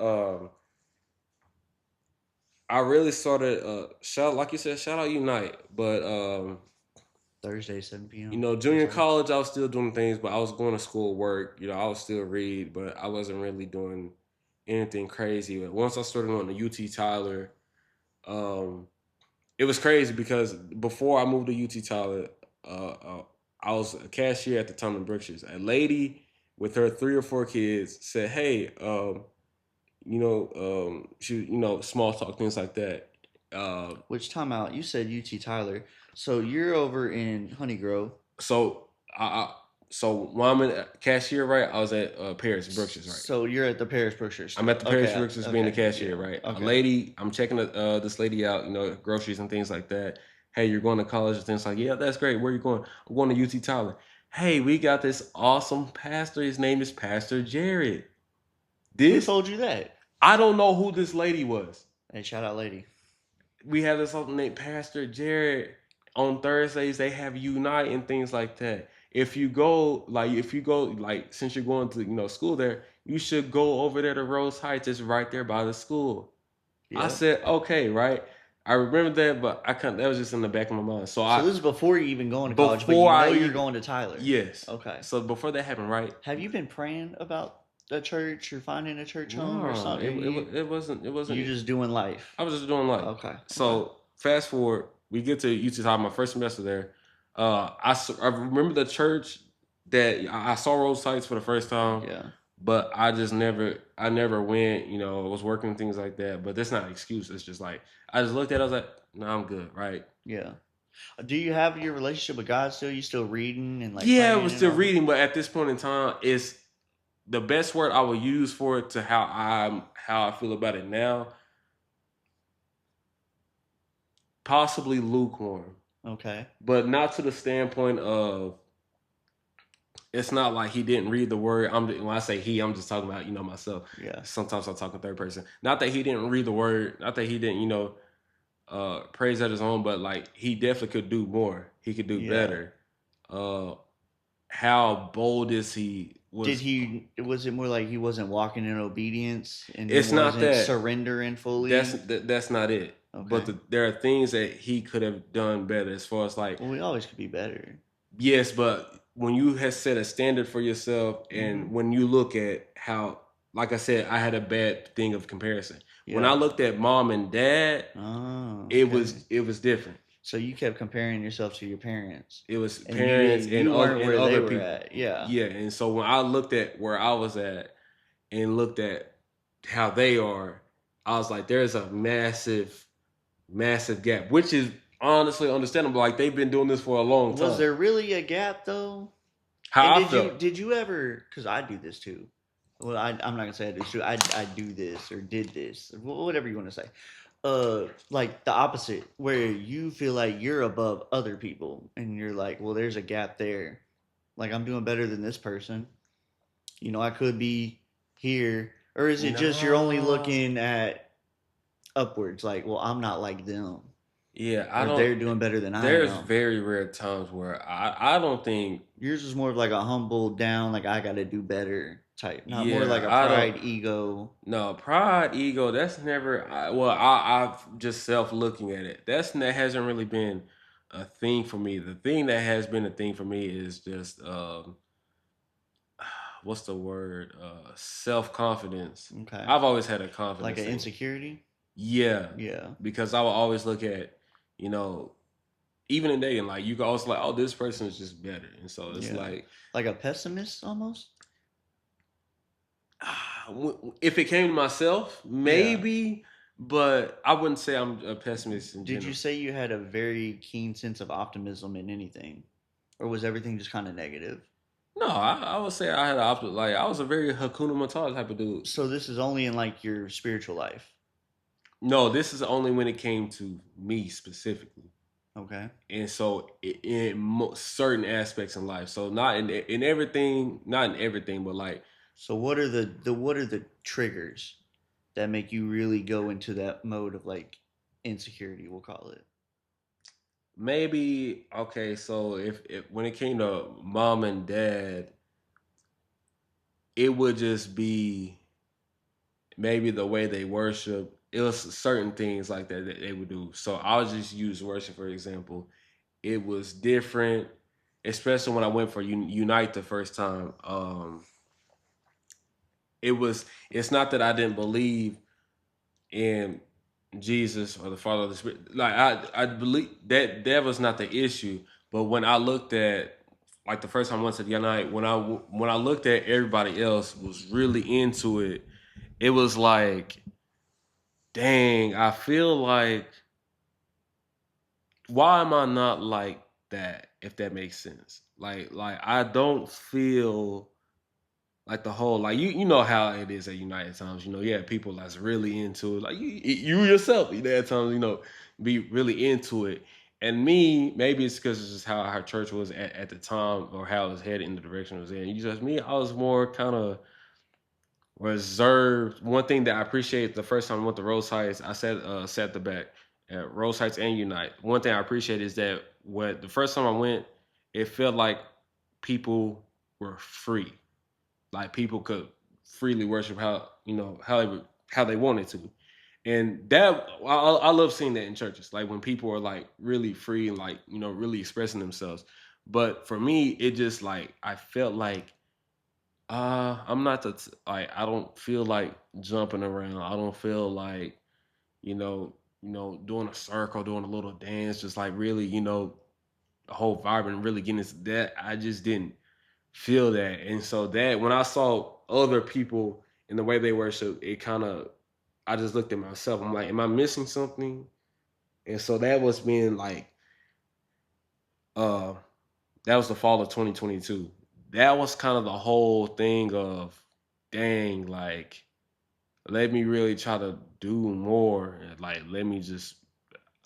I really started like you said, shout out Unite, but Thursday, 7 p.m. Junior college, I was still doing things, but I was going to school, work. I was still read, but I wasn't really doing anything crazy. But once I started on the UT Tyler, it was crazy because before I moved to UT Tyler, I was a cashier at the time in Brookshires. A lady with her 3 or 4 kids said, "Hey, she, small talk, things like that." Which time out? You said UT Tyler, so you're over in Honey Grove. So so when I'm in cashier, right? I was at Paris Brookshires, right? So you're at the Paris Brookshires. I'm at the Paris Brookshires being the cashier, right? Okay. A lady, I'm checking this lady out, groceries and things like that. Hey, you're going to college and things like, yeah, that's great. Where are you going? I'm going to UT Tyler. Hey, we got this awesome pastor. His name is Pastor Jared. Who told you that? I don't know who this lady was. Hey, shout out, lady. We have this something named Pastor Jared. On Thursdays, they have Unite and things like that. If you go, since you're going to, school there, you should go over there to Rose Heights. It's right there by the school. Yeah. I said, okay, right. I remember that, but I couldn't. That was just in the back of my mind. So this is before you even going to college, but you're going to Tyler. Yes. Okay. So before that happened, right? Have you been praying about a church or finding a church home or something? It wasn't. You just doing life. I was just doing life. Okay. So fast forward, we get to UT Tyler, my first semester there. I remember the church that I saw Rose Heights for the first time. Yeah. But I never went, I was working things like that. But that's not an excuse. It's just like, I just looked at it, I was like, no, I'm good, right? Yeah. Do you have your relationship with God still? You still reading and like? Yeah, I was still reading, but at this point in time, it's the best word I would use for it to how I feel about it now. Possibly lukewarm. Okay. But not to the standpoint of, it's not like he didn't read the word. When I say he, I'm just talking about, myself. Yeah. Sometimes I talk in third person. Not that he didn't read the word. Not that he didn't, praise at his own, but like he definitely could do more. He could do better. How bold is he? Was it more like he wasn't walking in obedience and it's not that surrendering fully? That's not it. Okay. But there are things that he could have done better as far as like. Well, we always could be better. Yes, but when you have set a standard for yourself and when you look at how, like I said, I had a bad thing of comparison. Yeah. When I looked at mom and dad, it was different. So you kept comparing yourself to your parents. It was parents and other people. At. Yeah. Yeah. And so when I looked at where I was at and looked at how they are, I was like, there's a massive, massive gap, which is honestly understandable. Like they've been doing this for a long time. Was there really a gap though? How And I felt. did you ever? Because I do this too. Well, I'm not gonna say I do this too. I do this or did this, whatever you want to say. Like the opposite, where you feel like you're above other people, and you're like, well, there's a gap there. Like I'm doing better than this person. You know, I could be here, or is it just you're only No. looking at upwards? Like, well, I'm not like them, Yeah, I or don't. they're doing better than I There's am. very rare times where I don't think. Yours is more of like a humble down, like I got to do better type, not more like Yeah, a I don't. pride ego. No, pride, ego. That's never. I've just self looking at it. That hasn't really been a thing for me. The thing that has been a thing for me is just what's the word? Self confidence. Okay, I've always had a like confidence an thing. insecurity. Yeah, Yeah, because I will always look at, you know, even in dating, like you can also like, oh, this person is just better, and so it's yeah, like, like a pessimist almost. if it came to myself, Yeah. maybe, but I wouldn't say I'm a pessimist in Did you general. say you had a very keen sense of optimism in anything, or was everything just kind of negative? No, I would say I had an opposite. Like I was a very Hakuna Matata type of dude. So this is only in like your spiritual life. No, this is only when it came to me specifically, Okay. and so certain aspects in life. So not in everything, not in everything, but like So what are the what are the triggers that make you really go into that mode of like insecurity, we'll call it? maybe okay. So if when it came to mom and dad, it would just be maybe the way they worship. It was certain things like that they would do. So I'll just use worship for example. It was different, especially when I went for Unite the first time. It was. It's not that I didn't believe in Jesus or the Father of the Spirit. Like I believe that was not the issue. But when I looked at like the first time I went to Unite, when I looked at everybody else was really into it, it was like, dang, I feel like why am I not like that? If that makes sense, like I don't feel like the whole like you know how it is at United Times. You know, yeah, people that's really into it. Like you yourself, you know, at times, you know, be really into it. And me, maybe it's because it's just how our church was at the time or how it was headed in the direction it was in. You just me, I was more kind of reserved. One thing that I appreciate the first time I went to Rose Heights, I sat the back at Rose Heights and Unite. One thing I appreciate is that when the first time I went, it felt like people were free. Like people could freely worship how you know how they wanted to, and that I love seeing that in churches. Like when people are like really free and like you know really expressing themselves. But for me, it just like I felt like I'm not like I don't feel like jumping around. I don't feel like doing a circle, doing a little dance, just like really the whole vibe and really getting into that. I just didn't feel that, and so that when I saw other people and the way they worship, it kind of I just looked at myself. I'm like, am I missing something? And so that was being like uh that was the fall of 2022. That was kind of the whole thing of dang, like let me really try to do more. And like let me just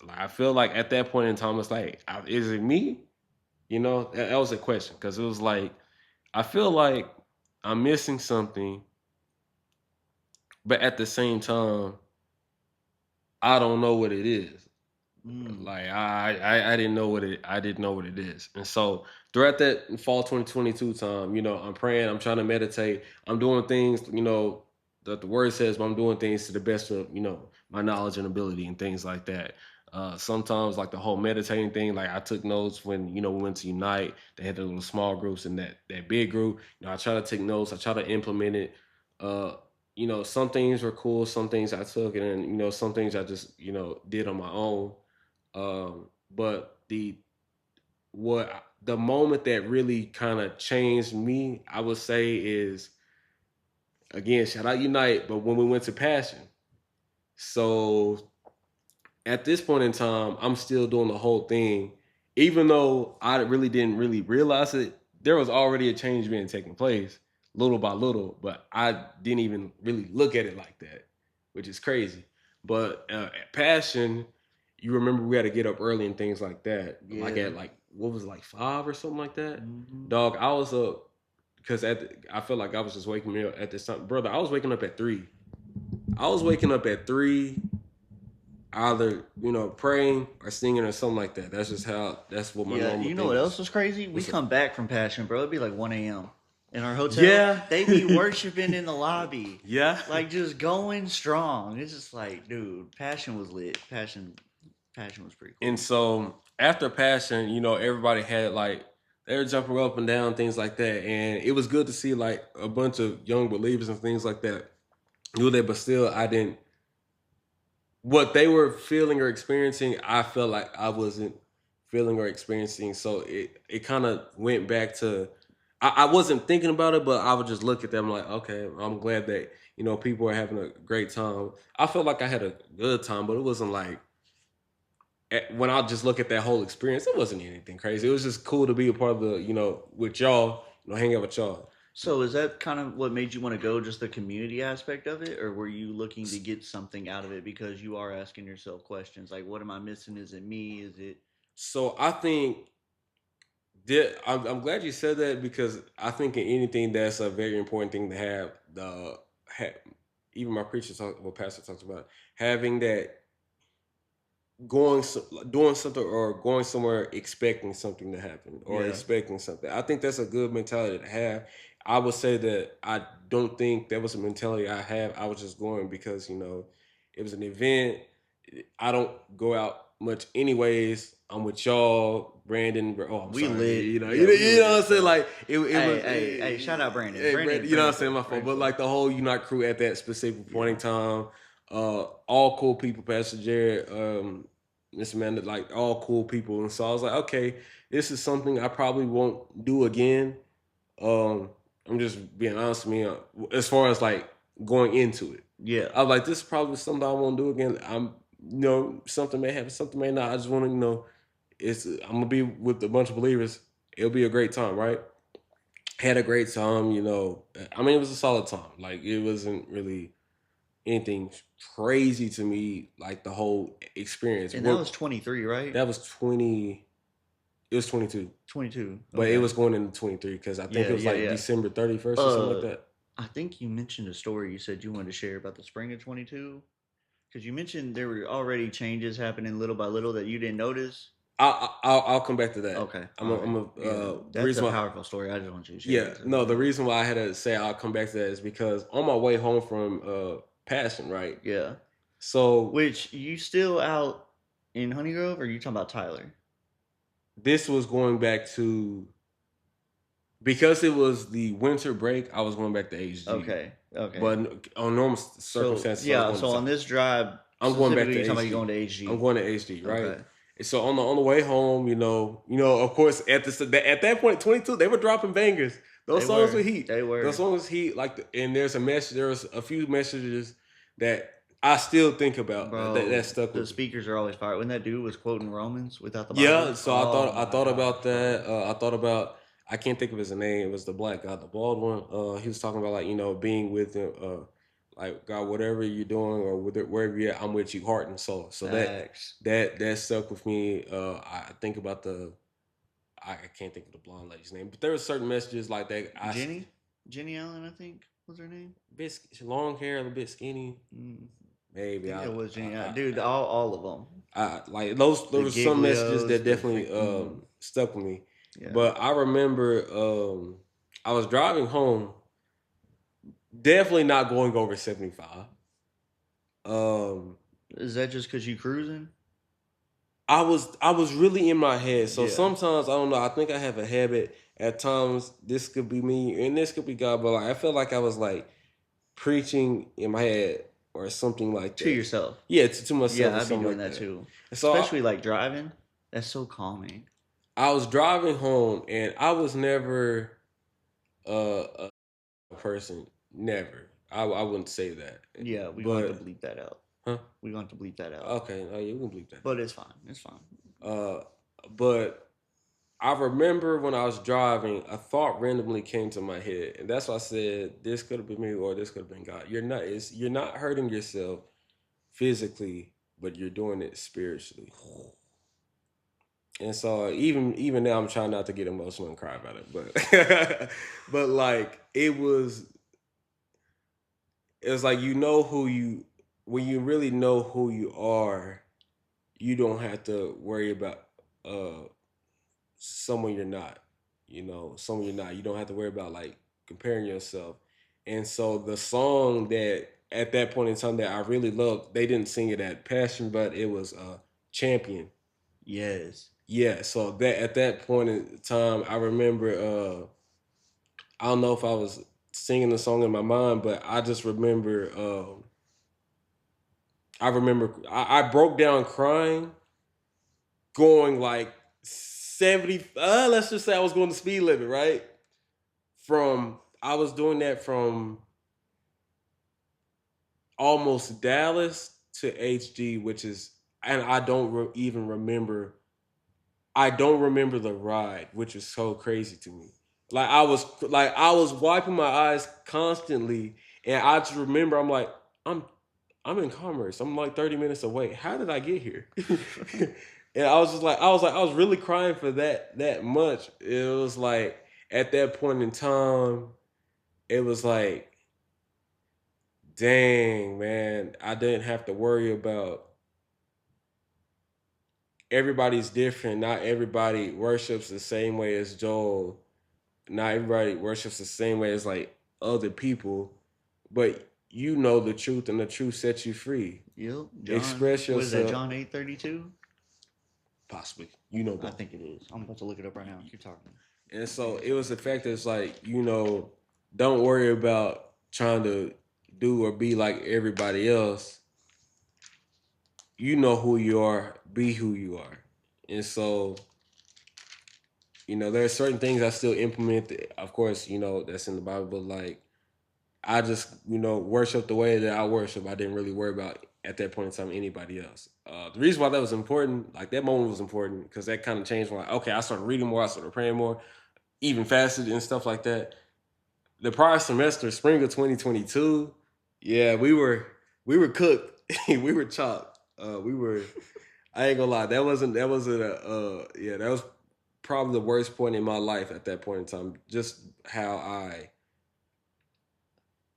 like I feel like at that point in time it's like is it me? You know, that was a question because it was like I feel like I'm missing something, but at the same time, I don't know what it is. Mm. Like I didn't know I didn't know what it is. And so throughout that fall 2022 time, I'm praying, I'm trying to meditate, I'm doing things, that the word says, but I'm doing things to the best of, my knowledge and ability and things like that. Sometimes like the whole meditating thing, like I took notes when, we went to Unite, they had the little small groups and that big group. I try to take notes, I try to implement it. Uh, some things were cool, some things I took, and then, some things I just, did on my own. But the moment that really kind of changed me, I would say is again, shout out Unite, but when we went to Passion. So at this point in time, I'm still doing the whole thing, even though I really didn't really realize it. There was already a change being taking place, little by little, but I didn't even really look at it like that, which is crazy. But at Passion, you remember we had to get up early and things like that. Yeah. Like at like what was it, like 5 or something like that. Mm-hmm. Dog, I was up because I felt like I was just waking me up at this time, brother. I was waking up at 3. I was waking up at 3, either praying or singing or something like that. That's just how. That's what my normal. You know thing what is. else was crazy? We come back from Passion, bro. It'd be like 1 a.m. in our hotel. Yeah, they be worshiping in the lobby. Yeah, like just going strong. It's just like, dude, Passion was lit. Passion was pretty cool. And so after Passion, everybody had like they were jumping up and down, things like that, and it was good to see like a bunch of young believers and things like that. Knew that, but still, I didn't. What they were feeling or experiencing, I felt like I wasn't feeling or experiencing. So it kind of went back to I wasn't thinking about it, but I would just look at them like, okay, I'm glad that people are having a great time. I felt like I had a good time, but it wasn't like when I just look at that whole experience, it wasn't anything crazy. It was just cool to be a part of the with y'all, hang out with y'all. So is that kind of what made you want to go, just the community aspect of it, or were you looking to get something out of it because you are asking yourself questions like, what am I missing? Is it me? Is it? So I think I'm glad you said that, because I think in anything that's a very important thing to have. Even my pastor talks about having that doing something or going somewhere expecting something to happen or expecting something. I think that's a good mentality to have. I would say that I don't think that was a mentality I have. I was just going because it was an event. I don't go out much anyways. I'm with y'all, Brandon. Oh, I'm We sorry. lit. You know what I'm saying? Like it was. Hey, shout out Brandon. Brandon, you know what I'm saying? My fault. But like the whole Unite crew at that specific point in time, all cool people. Pastor Jared, Miss Amanda, like all cool people. And so I was like, okay, this is something I probably won't do again. I'm just being honest with me, as far as like going into it. Yeah. I was like, this is probably something I won't do again. I'm, something may happen, something may not. I just want to, I'm gonna be with a bunch of believers. It'll be a great time, right? Had a great time, I mean, it was a solid time. Like it wasn't really anything crazy to me, like the whole experience. And that was 23, right? That was 20. It was 22. 22. But it was going into 23 because I think it was December 31st or something like that. I think you mentioned a story you said you wanted to share about the spring of 22. Because you mentioned there were already changes happening little by little that you didn't notice. I'll come back to that. Okay. That's a powerful story. I just want you to share it. No, the reason why I had to say I'll come back to that is because on my way home from Passion, right? Yeah. So, which you still out in Honey Grove, or are you talking about Tyler? This was going back to, because it was the winter break, I was going back to HG. Okay. But on normal circumstances, so on this drive, I'm going back to HG. You're going to HG. I'm going to HG, right? Okay. So on the way home, of course, at that point, 22, they were dropping bangers. Those songs were heat. They were. Those songs was heat. And there's a few messages that I still think about. Bro, that stuck with me. The speakers are always fire. When that dude was quoting Romans without the Bible. Yeah, so I thought about that. I thought about, I can't think of his name. It was the black guy, the bald one. He was talking about like being with him. Like, God, whatever you're doing or wherever you're at, I'm with you heart and soul. So that stuck with me. I think about I can't think of the blonde lady's name, but there were certain messages like that. Jenny Allen, I think was her name. Long hair, a little bit skinny. Maybe it was Jenny Allen. Dude, all of them. Like those were some messages that definitely stuck with me. Yeah. But I remember I was driving home. Definitely not going over 75. Is that just because you cruising? I was really in my head. So sometimes, I don't know, I think I have a habit at times. This could be me and this could be God, but like, I felt like I was like preaching in my head or something like that. To yourself. Yeah, to myself. Yeah, I've been doing that too. So especially like driving. That's so calming. I was driving home and I was never a person. Never. I wouldn't say that. Yeah, we want to bleep that out. Huh? We're going to bleep that out. Okay, oh yeah, we can bleep that. But it's fine. It's fine. But I remember when I was driving, a thought randomly came to my head, and that's why I said this could have been me or this could have been God. You're not hurting yourself physically, but you're doing it spiritually. And so even now, I'm trying not to get emotional and cry about it, but but like it was like when you really know who you are, you don't have to worry about uh someone you're not. Someone you're not. You don't have to worry about like comparing yourself. And so the song that at that point in time that I really loved, they didn't sing it at Passion, but it was Champion. Yes. Yeah, so that at that point in time, I remember. I don't know if I was singing the song in my mind, but I just remember. I broke down crying, going like 70. Let's just say I was going the speed limit, right? I was doing that from almost Dallas to HD, which is, and I don't even remember. I don't remember the ride, which is so crazy to me. I was wiping my eyes constantly, and I just remember I'm I'm in Commerce. I'm like 30 minutes away. How did I get here? And I was really crying for that much. It was like at that point in time, it was like, dang man, I didn't have to worry about everybody's different. Not everybody worships the same way as Joel. Not everybody worships the same way as like other people, but you know the truth, and the truth sets you free. Yep. Express yourself. What is that, John 8:32? Possibly, you know. I think it is. I'm about to look it up right now. Keep talking. And so it was the fact that it's like, don't worry about trying to do or be like everybody else. You know who you are. Be who you are. And so, there are certain things I still implement. Of course, that's in the Bible, but like I just, worship the way that I worship. I didn't really worry about at that point in time anybody else. The reason why that was important, like that moment was important, because that kind of changed. Like, okay, I started reading more, I started praying more, even fasted and stuff like that. The prior semester, spring of 2022, yeah, we were cooked, we were chopped. I ain't gonna lie, that was probably the worst point in my life at that point in time. Just how I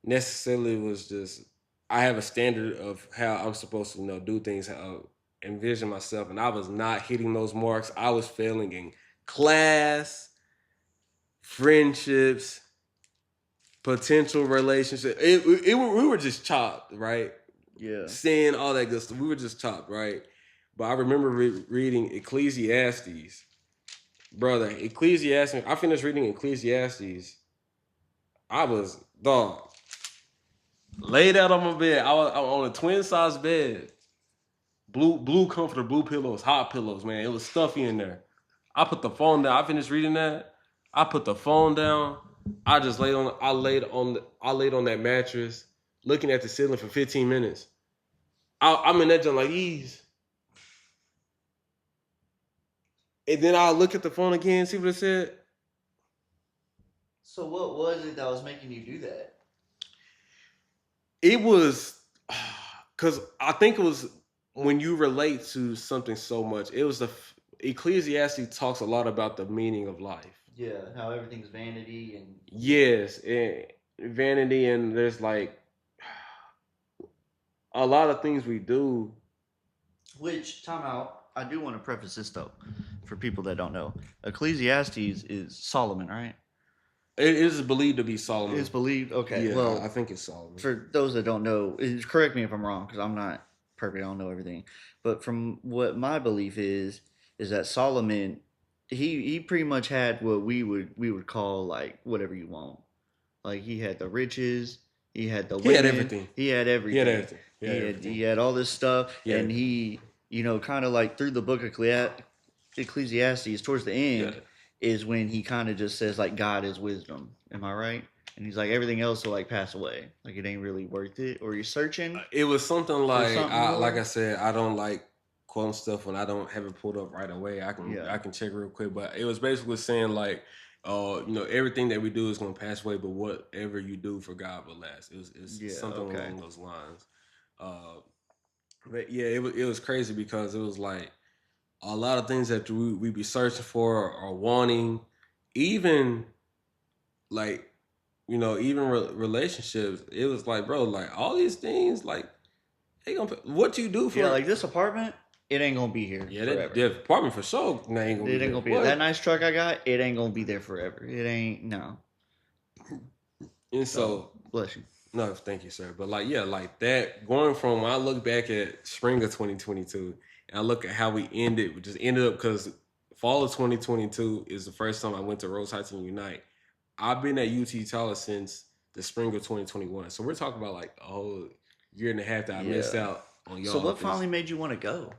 necessarily was just, I have a standard of how I'm supposed to do things, how envision myself, and I was not hitting those marks. I was failing in class, friendships, potential relationships. We were just chopped, right? Yeah. Saying all that good stuff. We were just chopped, right? But I remember reading Ecclesiastes. Brother, Ecclesiastes. I finished reading Ecclesiastes. I was, dog, laid out on my bed. I was on a twin size bed. Blue comforter, blue pillows, hot pillows, man. It was stuffy in there. I put the phone down. I finished reading that. I put the phone down. I just laid on that mattress, looking at the ceiling for 15 minutes. I'm in that joint like ease. And then I'll look at the phone again, see what it said. So what was it that was making you do that? It was, because I think it was when you relate to something so much. It was Ecclesiastes talks a lot about the meaning of life. Yeah, how everything's vanity and yes, and vanity, and there's like a lot of things we do. Which, time out, I do want to preface this though, for people that don't know. Ecclesiastes is Solomon, right? It is believed to be Solomon. It's believed. Okay, yeah, well, I think it's Solomon. For those that don't know, correct me if I'm wrong, because I'm not perfect. I don't know everything, but from what my belief is that Solomon, he pretty much had what we would call like whatever you want. Like he had the riches, he had the women, he had everything. He had everything. He had everything. He had all this stuff, Yeah. and he, kind of like through the book of Ecclesiastes, towards the end, is when he kind of just says like God is wisdom. Am I right? And he's like, everything else will like pass away. Like it ain't really worth it. Or you're searching It was something for like something like more. I said, I don't like quoting stuff when I don't have it pulled up right away. Yeah. I can check real quick, but it was basically saying like, everything that we do is gonna pass away, but whatever you do for God will last. It's Yeah. something Okay. along those lines. Uh, but yeah, it was crazy because it was like a lot of things that we be searching for or wanting, even like even relationships. It was like, bro, like all these things, like they gonna what you do Yeah, for. like this apartment, it ain't gonna be here Yeah, that forever. the apartment for sure ain't gonna be It ain't there. gonna be that What? nice truck I got. It ain't gonna be there forever. It ain't no. And So so, bless you. no, thank you, sir. But like, yeah, like that going from when I look back at spring of 2022 and I look at how we just ended up because fall of 2022 is the first time I went to Rose Heights and Unite. I've been at UT Tyler since the spring of 2021. So we're talking about like a whole year and a half that I missed Yeah. out on So y'all. what Cause finally made you want to go?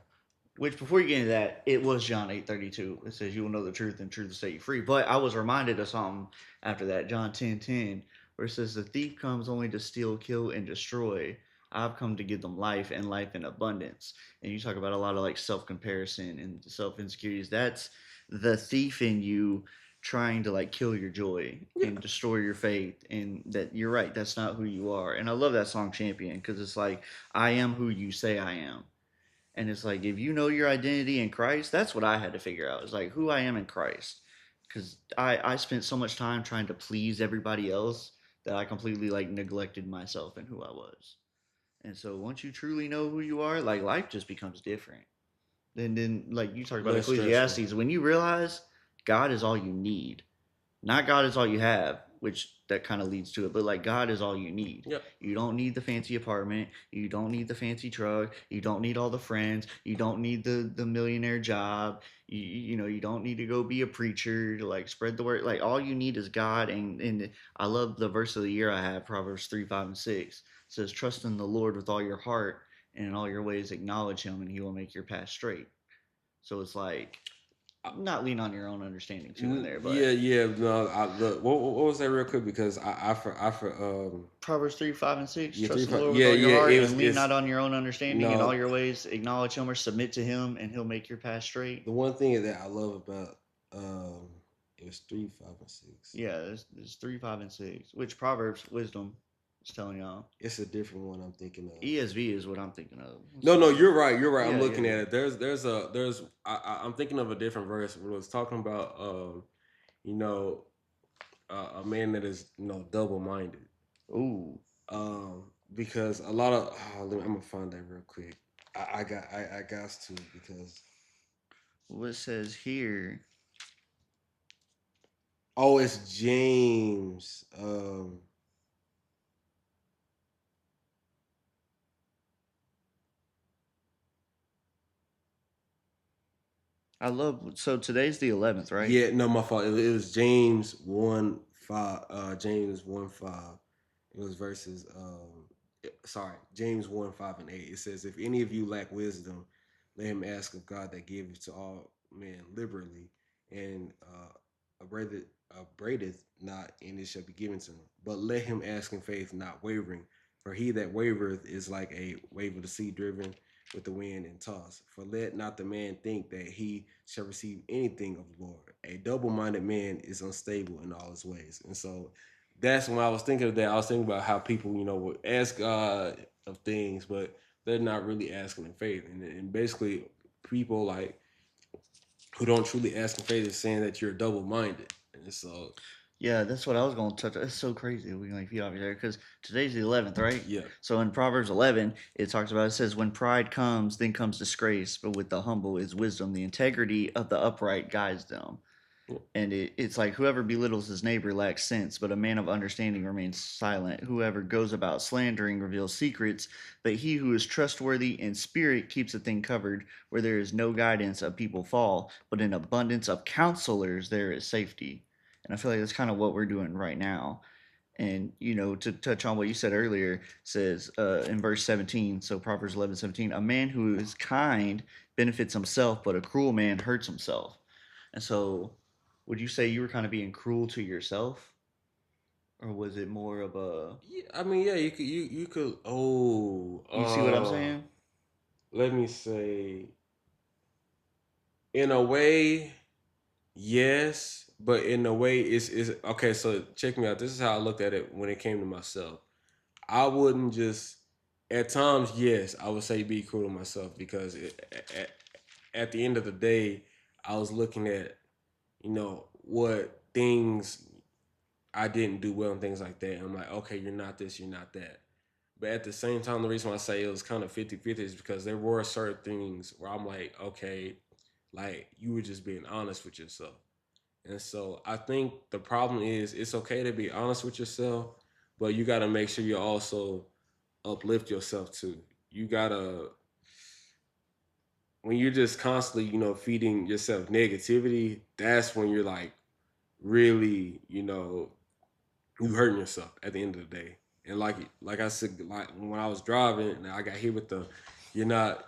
Which before you get into that, it was John 8:32. It says you will know the truth and truth will set you free. But I was reminded of something after that, John 10:10, where it says the thief comes only to steal, kill, and destroy. I've come to give them life and life in abundance. And you talk about a lot of like self comparison and self insecurities. That's the thief in you trying to like kill your joy yeah, and destroy your faith. And that you're right, that's not who you are. And I love that song Champion because it's like, I am who you say I am. And it's like, if you know your identity in Christ, that's what I had to figure out. It's like who I am in Christ. Because I spent so much time trying to please everybody else that I completely like neglected myself and who I was. And so once you truly know who you are, like life just becomes different. And then like you talked about less stressful. Ecclesiastes, when you realize God is all you need, not God is all you have, which that kind of leads to it, but like God is all you need. Yep. You don't need the fancy apartment, you don't need the fancy truck, you don't need all the friends, you don't need the millionaire job, you don't need to go be a preacher to like spread the word. Like all you need is God. And I love the verse of the year I have, Proverbs 3, 5, and 6. It says, trust in the Lord with all your heart, and in all your ways acknowledge him, and he will make your path straight. So it's like not lean on your own understanding too in there, Yeah, but yeah. No, look. What was that real quick? Because Proverbs 3, 5, and 6. yeah, Trust in the 3 5. Lord with Yeah, all your yeah. heart It was and lean it's not on your own understanding. In all no. your ways, acknowledge him or submit to him, and he'll make your path straight. The one thing that I love about it was 3 5 and 6. Yeah, there's 3, 5, and 6. Which Proverbs, wisdom, is telling y'all. It's a different one I'm thinking of. ESV is what I'm thinking of. Let's No, no, see. you're right. You're right. I'm Yeah, yeah, looking yeah. at it. I'm thinking of a different verse where it's talking about you know, a man that is double minded. Ooh. Because a lot of I'm gonna find that real quick. I got to because What it says here. it's James. I love. So today's the 11th, right? Yeah, no, my fault. It was James 1:5. James 1:5. It was verses. Sorry, James 1:5 and 8. It says, "If any of you lack wisdom, let him ask of God that giveth to all men liberally, and upbraideth not, and it shall be given to him. But let him ask in faith, not wavering. For he that wavereth is like a wave of the sea driven with the wind and tossed. For let not the man think that he shall receive anything of the Lord. A double-minded man is unstable in all his ways." And so that's when I was thinking of that. I was thinking about how people, would ask God of things, but they're not really asking in faith. And basically, people like who don't truly ask in faith is saying that you're double-minded. And so, Yeah, that's what I was going to touch. It's so crazy. We like feed off each other because today's the 11th, right? yeah, So in Proverbs 11, it talks about, it says, when pride comes, then comes disgrace, but with the humble is wisdom. The integrity of the upright guides them. And it's like whoever belittles his neighbor lacks sense, but a man of understanding remains silent. Whoever goes about slandering reveals secrets, but he who is trustworthy in spirit keeps a thing covered. Where there is no guidance, a people fall, but in abundance of counselors there is safety. And I feel like that's kind of what we're doing right now. And to touch on what you said earlier, says in verse 17, so Proverbs 11:17, a man who is kind benefits himself, but a cruel man hurts himself. And so, would you say you were kind of being cruel to yourself, or was it more of a? Yeah, I mean, yeah, you could. Oh, You see what I'm saying? let me say, in a way, yes, but in a way, it's okay. So check me out. This is how I looked at it when it came to myself. I wouldn't just. At times, yes, I would say be cruel to myself because at the end of the day, I was looking at what things I didn't do well and things like that. I'm like, okay, you're not this, you're not that. But at the same time, the reason why I say it was kind of 50-50 is because there were certain things where I'm like, okay, like you were just being honest with yourself. And so I think the problem is it's okay to be honest with yourself, but you got to make sure you also uplift yourself too. You got to, when you're just constantly, feeding yourself negativity, that's when you're like really, you hurting yourself at the end of the day. And like I said, like when I was driving and I got hit with you're not,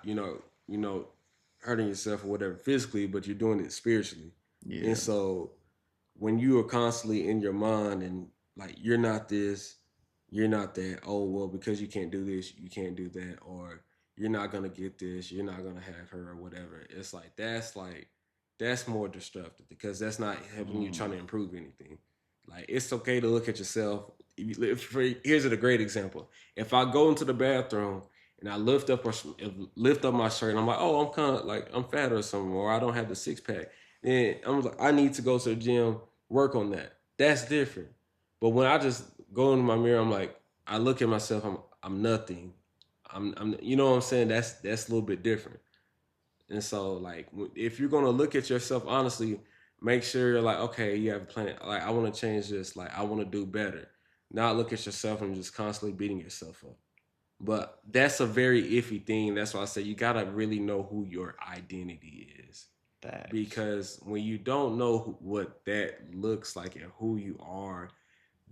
hurting yourself or whatever physically, but you're doing it spiritually. Yeah. And so when you are constantly in your mind and like you're not this, you're not that. Oh well, because you can't do this, you can't do that, or you're not gonna get this, you're not gonna have her or whatever. It's like that's more destructive because that's not helping you trying to improve anything. Like it's okay to look at yourself. Here's a great example. If I go into the bathroom and I lift up my shirt and I'm like, oh, I'm kind of like I'm fat or something, or I don't have the 6-pack, then I'm like, I need to go to the gym, work on that. That's different. But when I just go into my mirror, I'm like, I look at myself, I'm nothing. I'm you know what I'm saying? That's a little bit different. And so like if you're gonna look at yourself honestly, make sure you're like, okay, you have a plan. Like I want to change this. Like I want to do better. Not look at yourself and just constantly beating yourself up. But that's a very iffy thing. That's why I say you gotta really know who your identity is. Facts. Because when you don't know what that looks like and who you are,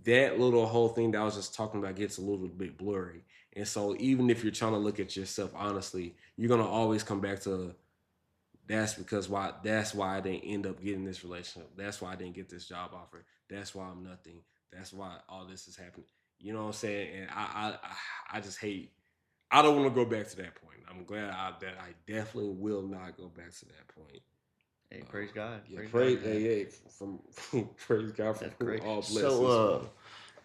that little whole thing that I was just talking about gets a little bit blurry. And so even if you're trying to look at yourself honestly, you're gonna always come back to that's why I didn't end up getting this relationship. That's why I didn't get this job offer. That's why I'm nothing. That's why all this is happening. You know what I'm saying? And I just hate. I don't want to go back to that point. I'm glad that I definitely will not go back to that point. Hey, praise God. Yeah, praise God, hey, from praise God for great. all blessings. So,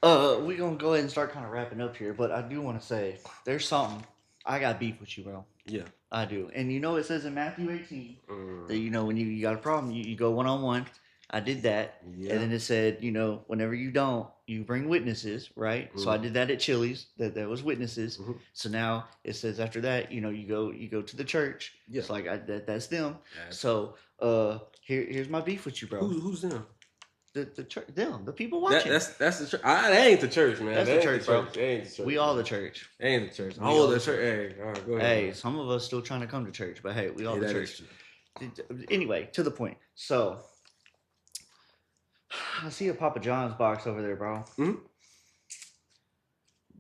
we're gonna go ahead and start kind of wrapping up here, but I do want to say there's something I got beef with you, bro. Yeah, I do, and it says in Matthew 18 that when you got a problem, you go 1-on-1. I did that, and then it said whenever you don't, you bring witnesses, right? So I did that at Chili's. That was witnesses. So now it says after that, you go to the church. Yeah. It's like that's them. So here's my beef with you, bro. Who's them? The church, the people watching. That's the church. That ain't the church, man. That's the church, bro. That ain't the church. We all the church. That ain't the church. Oh, the church. Hey, all right, go ahead. Hey, some of us still trying to come to church, but hey, we all the church. Anyway, to the point. So I see a Papa John's box over there, bro. Mm-hmm.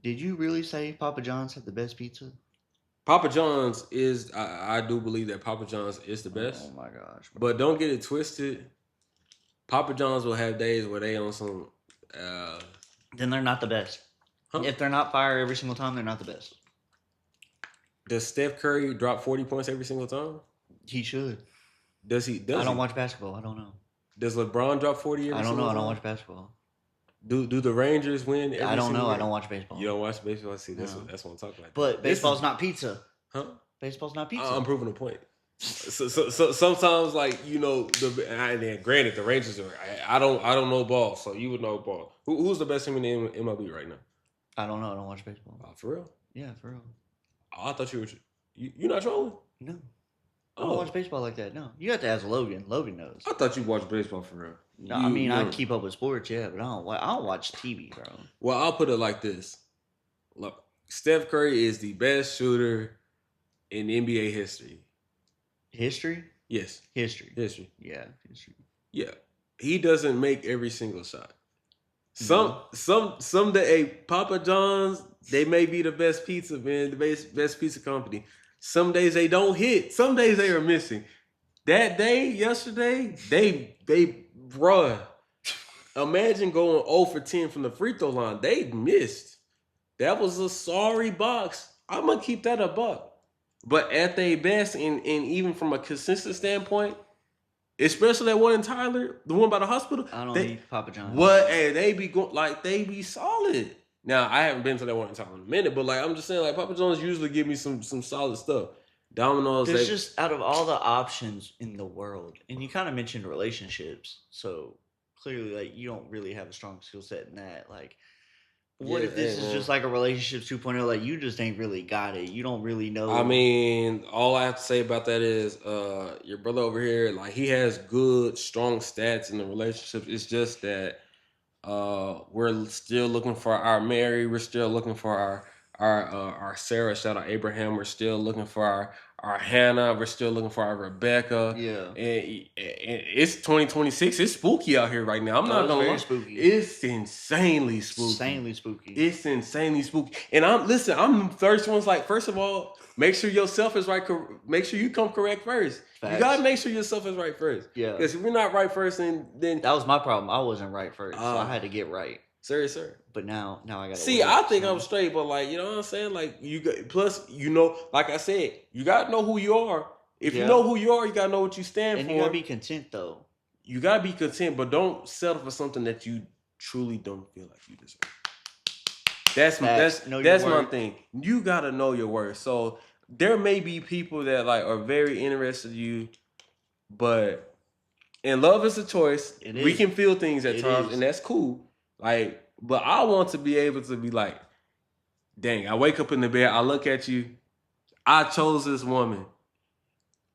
Did you really say Papa John's had the best pizza? Papa John's is. I do believe that Papa John's is the best. Oh my gosh! Bro. But don't get it twisted. Papa John's will have days where they on some. Then they're not the best. Huh? If they're not fire every single time, they're not the best. Does Steph Curry drop 40 points every single time? He should. Does he? I don't watch basketball. I don't know. Does LeBron drop 40 every single time? I don't watch basketball. Do the Rangers win? I don't know. I don't watch baseball. You don't watch baseball? See, that's what I'm talking about. But baseball's not pizza. Huh? Baseball's not pizza. I'm proving a point. So sometimes granted the Rangers are. I don't know ball, so you would know ball. Who's the best team in the MLB right now? I don't know. I don't watch baseball. Oh, for real? Yeah, for real. Oh, I thought you were. You're not trolling? No. I don't watch baseball like that. No, you have to ask Logan. Logan knows. I thought you watched baseball for real. No, I keep up with sports, yeah, but I don't watch TV, bro. Well, I'll put it like this: look, Steph Curry is the best shooter in NBA history. History? Yes. History. Yeah, history. Yeah, he doesn't make every single shot. Someday, Papa John's, they may be the best pizza, man, the best pizza company. Some days they don't hit. Some days they are missing. That day, yesterday, they run. Imagine going 0 for 10 from the free throw line. They missed. That was a sorry box. I'm gonna keep that a buck. But at their best, and even from a consistent standpoint, especially that one in Tyler, the one by the hospital, I don't need Papa John's. what? Hey, they be they be solid. Now I haven't been to that one in Tyler in a minute, but like I'm just saying, like Papa John's usually give me some solid stuff. Domino's. There's just out of all the options in the world, and you kind of mentioned relationships, so clearly, like you don't really have a strong skill set in that. Like, what if this is just like a relationships 2.0? Like, you just ain't really got it. You don't really know. I mean, all I have to say about that is, your brother over here, like he has good, strong stats in the relationship. It's just that we're still looking for our Mary. We're still looking for our Sarah. Shout out Abraham. We're still looking for our Hannah. We're still looking for our Rebecca. Yeah. And it's 2026. It's spooky out here right now. I'm not gonna lie. Spooky. It's insanely spooky. Insanely spooky. It's insanely spooky. And I'm the first one's like, first of all, make sure yourself is right. Make sure you come correct first. Facts. You gotta make sure yourself is right first. Yeah. Because if you're not right first, then that was my problem. I wasn't right first, so I had to get right. Sir. But now I gotta see. I think I'm straight, but like, you know what I'm saying? Like you got, plus, you know, like I said, you gotta know who you are. If you know who you are, you gotta know what you stand for. And you gotta be content though. You gotta be content, but don't settle for something that you truly don't feel like you deserve. That's my thing. You gotta know your worth. So there may be people that like are very interested in you, but and love is a choice. We can feel things at times, and that's cool. Like, but I want to be able to be like, dang, I wake up in the bed, I look at you, I chose this woman.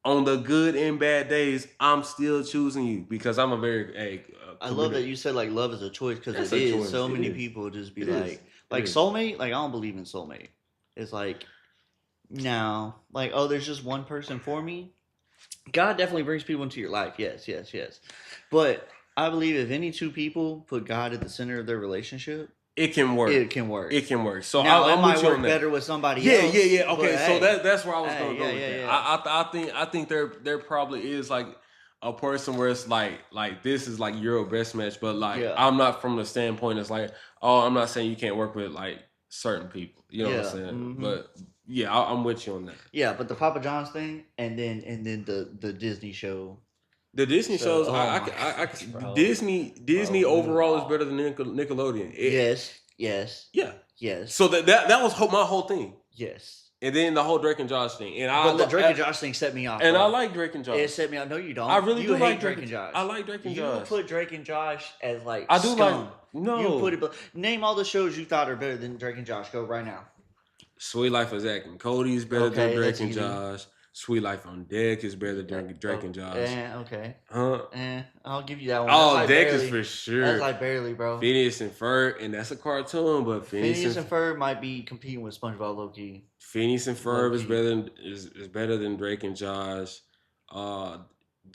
On the good and bad days, I'm still choosing you because I'm a very. I love that you said like love is a choice because it is. Choice. So many people just be like soulmate. Like I don't believe in soulmate. It's like now, like there's just one person for me. God definitely brings people into your life. Yes. But I believe if any two people put God at the center of their relationship, it can work. So now, it might work better with somebody else. Yeah. Okay, so that's where I was going to go with that. I think there probably is like a person where it's like this is like your best match, but like I'm not from the standpoint it's like, I'm not saying you can't work with like certain people. You know what I'm saying? Mm-hmm. But yeah, I'm with you on that. Yeah, but the Papa John's thing, and then the Disney show. The Disney shows, Disney overall is better than Nickelodeon. Yes. So that was my whole thing. Yes. And then the whole Drake and Josh thing. But the Drake and Josh thing set me off. And I like Drake and Josh. It set me off. No, you don't. I really do like Drake and Josh. I like Drake and Josh. You put Drake and Josh as like I do scum. No. You put it. Name all the shows you thought are better than Drake and Josh. Go right now. Sweet Life of Zach and Cody is better than Drake and Josh. Sweet Life on Deck is better than Drake and Josh. Okay. I'll give you that one. Like Deck is for sure. That's like barely, bro. Phineas and Ferb, and that's a cartoon, but Phineas and Ferb might be competing with SpongeBob low-key. Phineas and Ferb is better than Drake and Josh.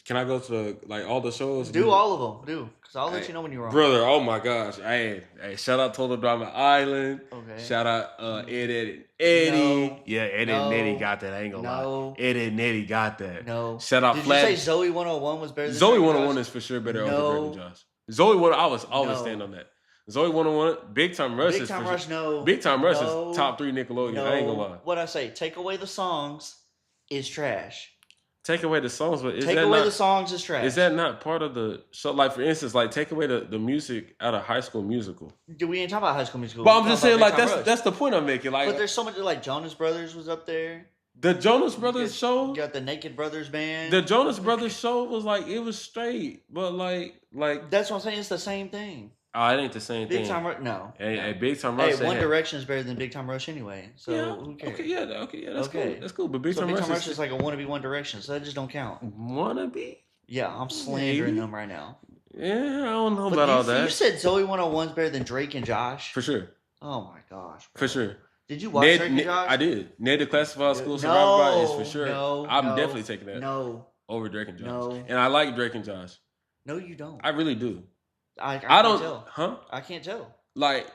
Can I go to like all the shows? Do all of them. Because I'll let you know when you're wrong. Brother, oh my gosh. Hey, shout out Total Drama Island. Okay. Shout out Ed and Eddie. No. Yeah, Ed and Eddie got that. I ain't gonna lie. Ed and Eddie got that. No. Shout out Did Flat. you say Zoe 101 was better than Zoe Drake 101 is for sure better over Drake and Josh. Zoe 101, I was always stand on that. Zoe 101, Big Time Rush is for sure. Big Time Rush is top 3 Nickelodeon. I ain't gonna lie. What I say, take away the songs is trash. Take away the songs, but the songs is trash. Is that not part of the show? Like for instance, like take away the music out of High School Musical. We ain't talking about High School Musical. But I'm just saying, like that's the point I'm making. Like, but there's so much like Jonas Brothers was up there. The Jonas Brothers show. You got the Naked Brothers band. The Jonas Brothers show was like it was straight, but like that's what I'm saying. It's the same thing. Oh, it ain't the same thing. Big Time Rush, no. Hey, Big Time Rush. Hey, One Direction is better than Big Time Rush anyway. So who cares? That's cool. That's cool. But Big Time Rush is like a wannabe One Direction, so that just don't count. Wannabe? Yeah, I'm slandering them right now. Yeah, I don't know about all that. You said Zoe 101 is better than Drake and Josh? For sure. Oh my gosh. Bro. For sure. Did you watch Drake and Josh? I did. Ned the Classified School Survivor is for sure. I'm definitely taking that. Over Drake and Josh. No. And I like Drake and Josh. No, you don't. I really do. I don't tell. Huh? I can't tell. Like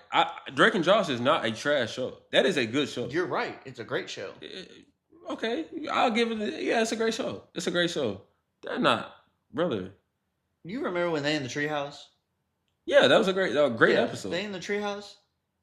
Drake and Josh is not a trash show. That is a good show. You're right. It's a great show. Okay, I'll give it. Yeah, it's a great show. They're not, brother. You remember when they in the treehouse? Yeah, that was a great episode. They in the treehouse,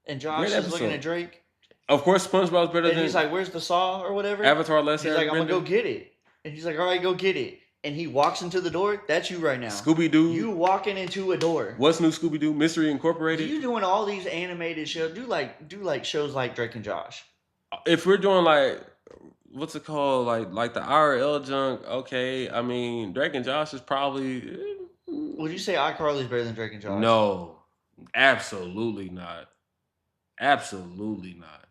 and Josh Great is looking episode. at Drake, Of course, SpongeBob's better and than he's like, "Where's the saw or whatever?" Avatar. Last He's like, "I'm gonna Airbender. go get it," and he's like, "All right, go get it." And he walks into the door. That's you right now. Scooby Doo. You walking into a door. What's new, Scooby Doo? Mystery Incorporated. You doing all these animated shows? Do like shows like Drake and Josh. If we're doing like, what's it called? Like the IRL junk. Okay, I mean Drake and Josh is probably. Would you say iCarly's better than Drake and Josh? No, absolutely not. Absolutely not.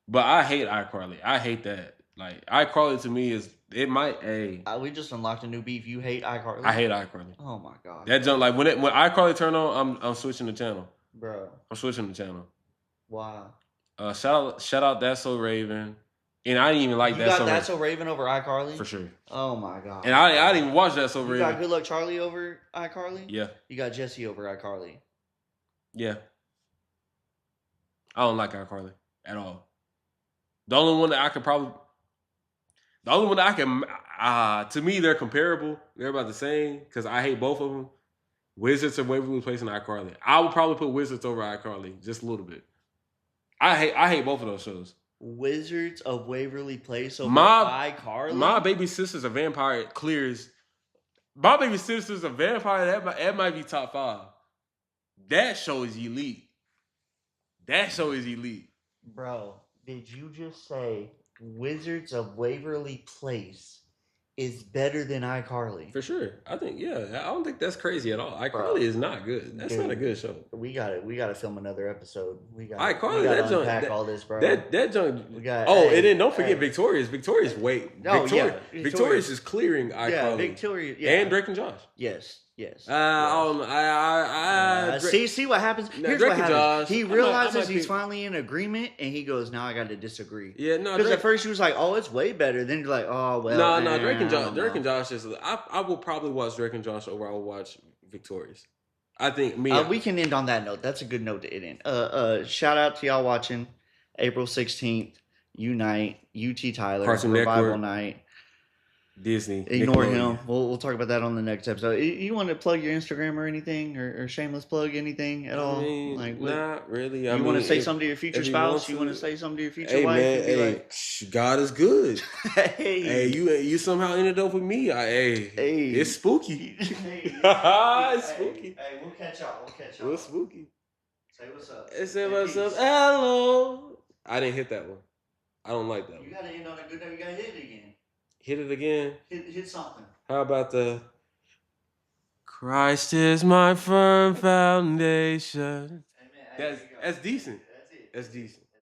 But I hate iCarly. I hate that. Like iCarly to me is it might we just unlocked a new beef. You hate iCarly. I hate iCarly. Oh my god. That junk like when iCarly turn on, I'm switching the channel. Bro. I'm switching the channel. Wow. Shout out That's So Raven. And I didn't even like you That's got That's So Raven over iCarly? For sure. Oh my god. And I didn't even watch That's So Raven. You got Good Luck Charlie over iCarly? Yeah. You got Jesse over iCarly? Yeah. I don't like iCarly at all. The only one that I can, to me, they're comparable. They're about the same because I hate both of them. Wizards of Waverly Place and iCarly. I would probably put Wizards over iCarly just a little bit. I hate both of those shows. Wizards of Waverly Place over iCarly? My Baby Sister's a Vampire clears. My Baby Sister's a Vampire. That might be top 5. That show is elite. Bro, did you just say Wizards of Waverly Place is better than iCarly? For sure. I think, yeah. I don't think that's crazy at all. iCarly is not good. That's not a good show. We gotta film another episode. iCarly, that junk. Unpack all this, bro. That junk. And then don't forget Victorious. Victorious is clearing iCarly. Yeah, Victorious. Yeah. And Drake and Josh. Yes. See what happens. Here's what happens. Josh, he realizes he's finally in agreement, and he goes, "Now I got to disagree." Yeah, no. Because at first he was like, "Oh, it's way better." Then you're like, "Oh, well." No. Drake and Josh is. I will probably watch Drake and Josh over. I will watch Victorious. I think we can end on that note. That's a good note to end in. Shout out to y'all watching. April 16th, Unite, UT Tyler, Cartoon Revival Network. Night. Disney. Ignore him. We'll talk about that on the next episode. You want to plug your Instagram or anything, or shameless plug anything at all? Not really. You want to say something to your future spouse? You want to say something to your future wife? Man, God is good. Hey, you somehow ended up with me. It's spooky. It's spooky. Hey, we'll catch y'all. It's spooky. Say what's up. Say what's up. Hello. I didn't hit that one. I don't like that one. You gotta end on a good note. You gotta hit it again. Hit it again. Hit something. How about the Christ is my firm foundation? Hey, man, that's decent. That's it. That's decent.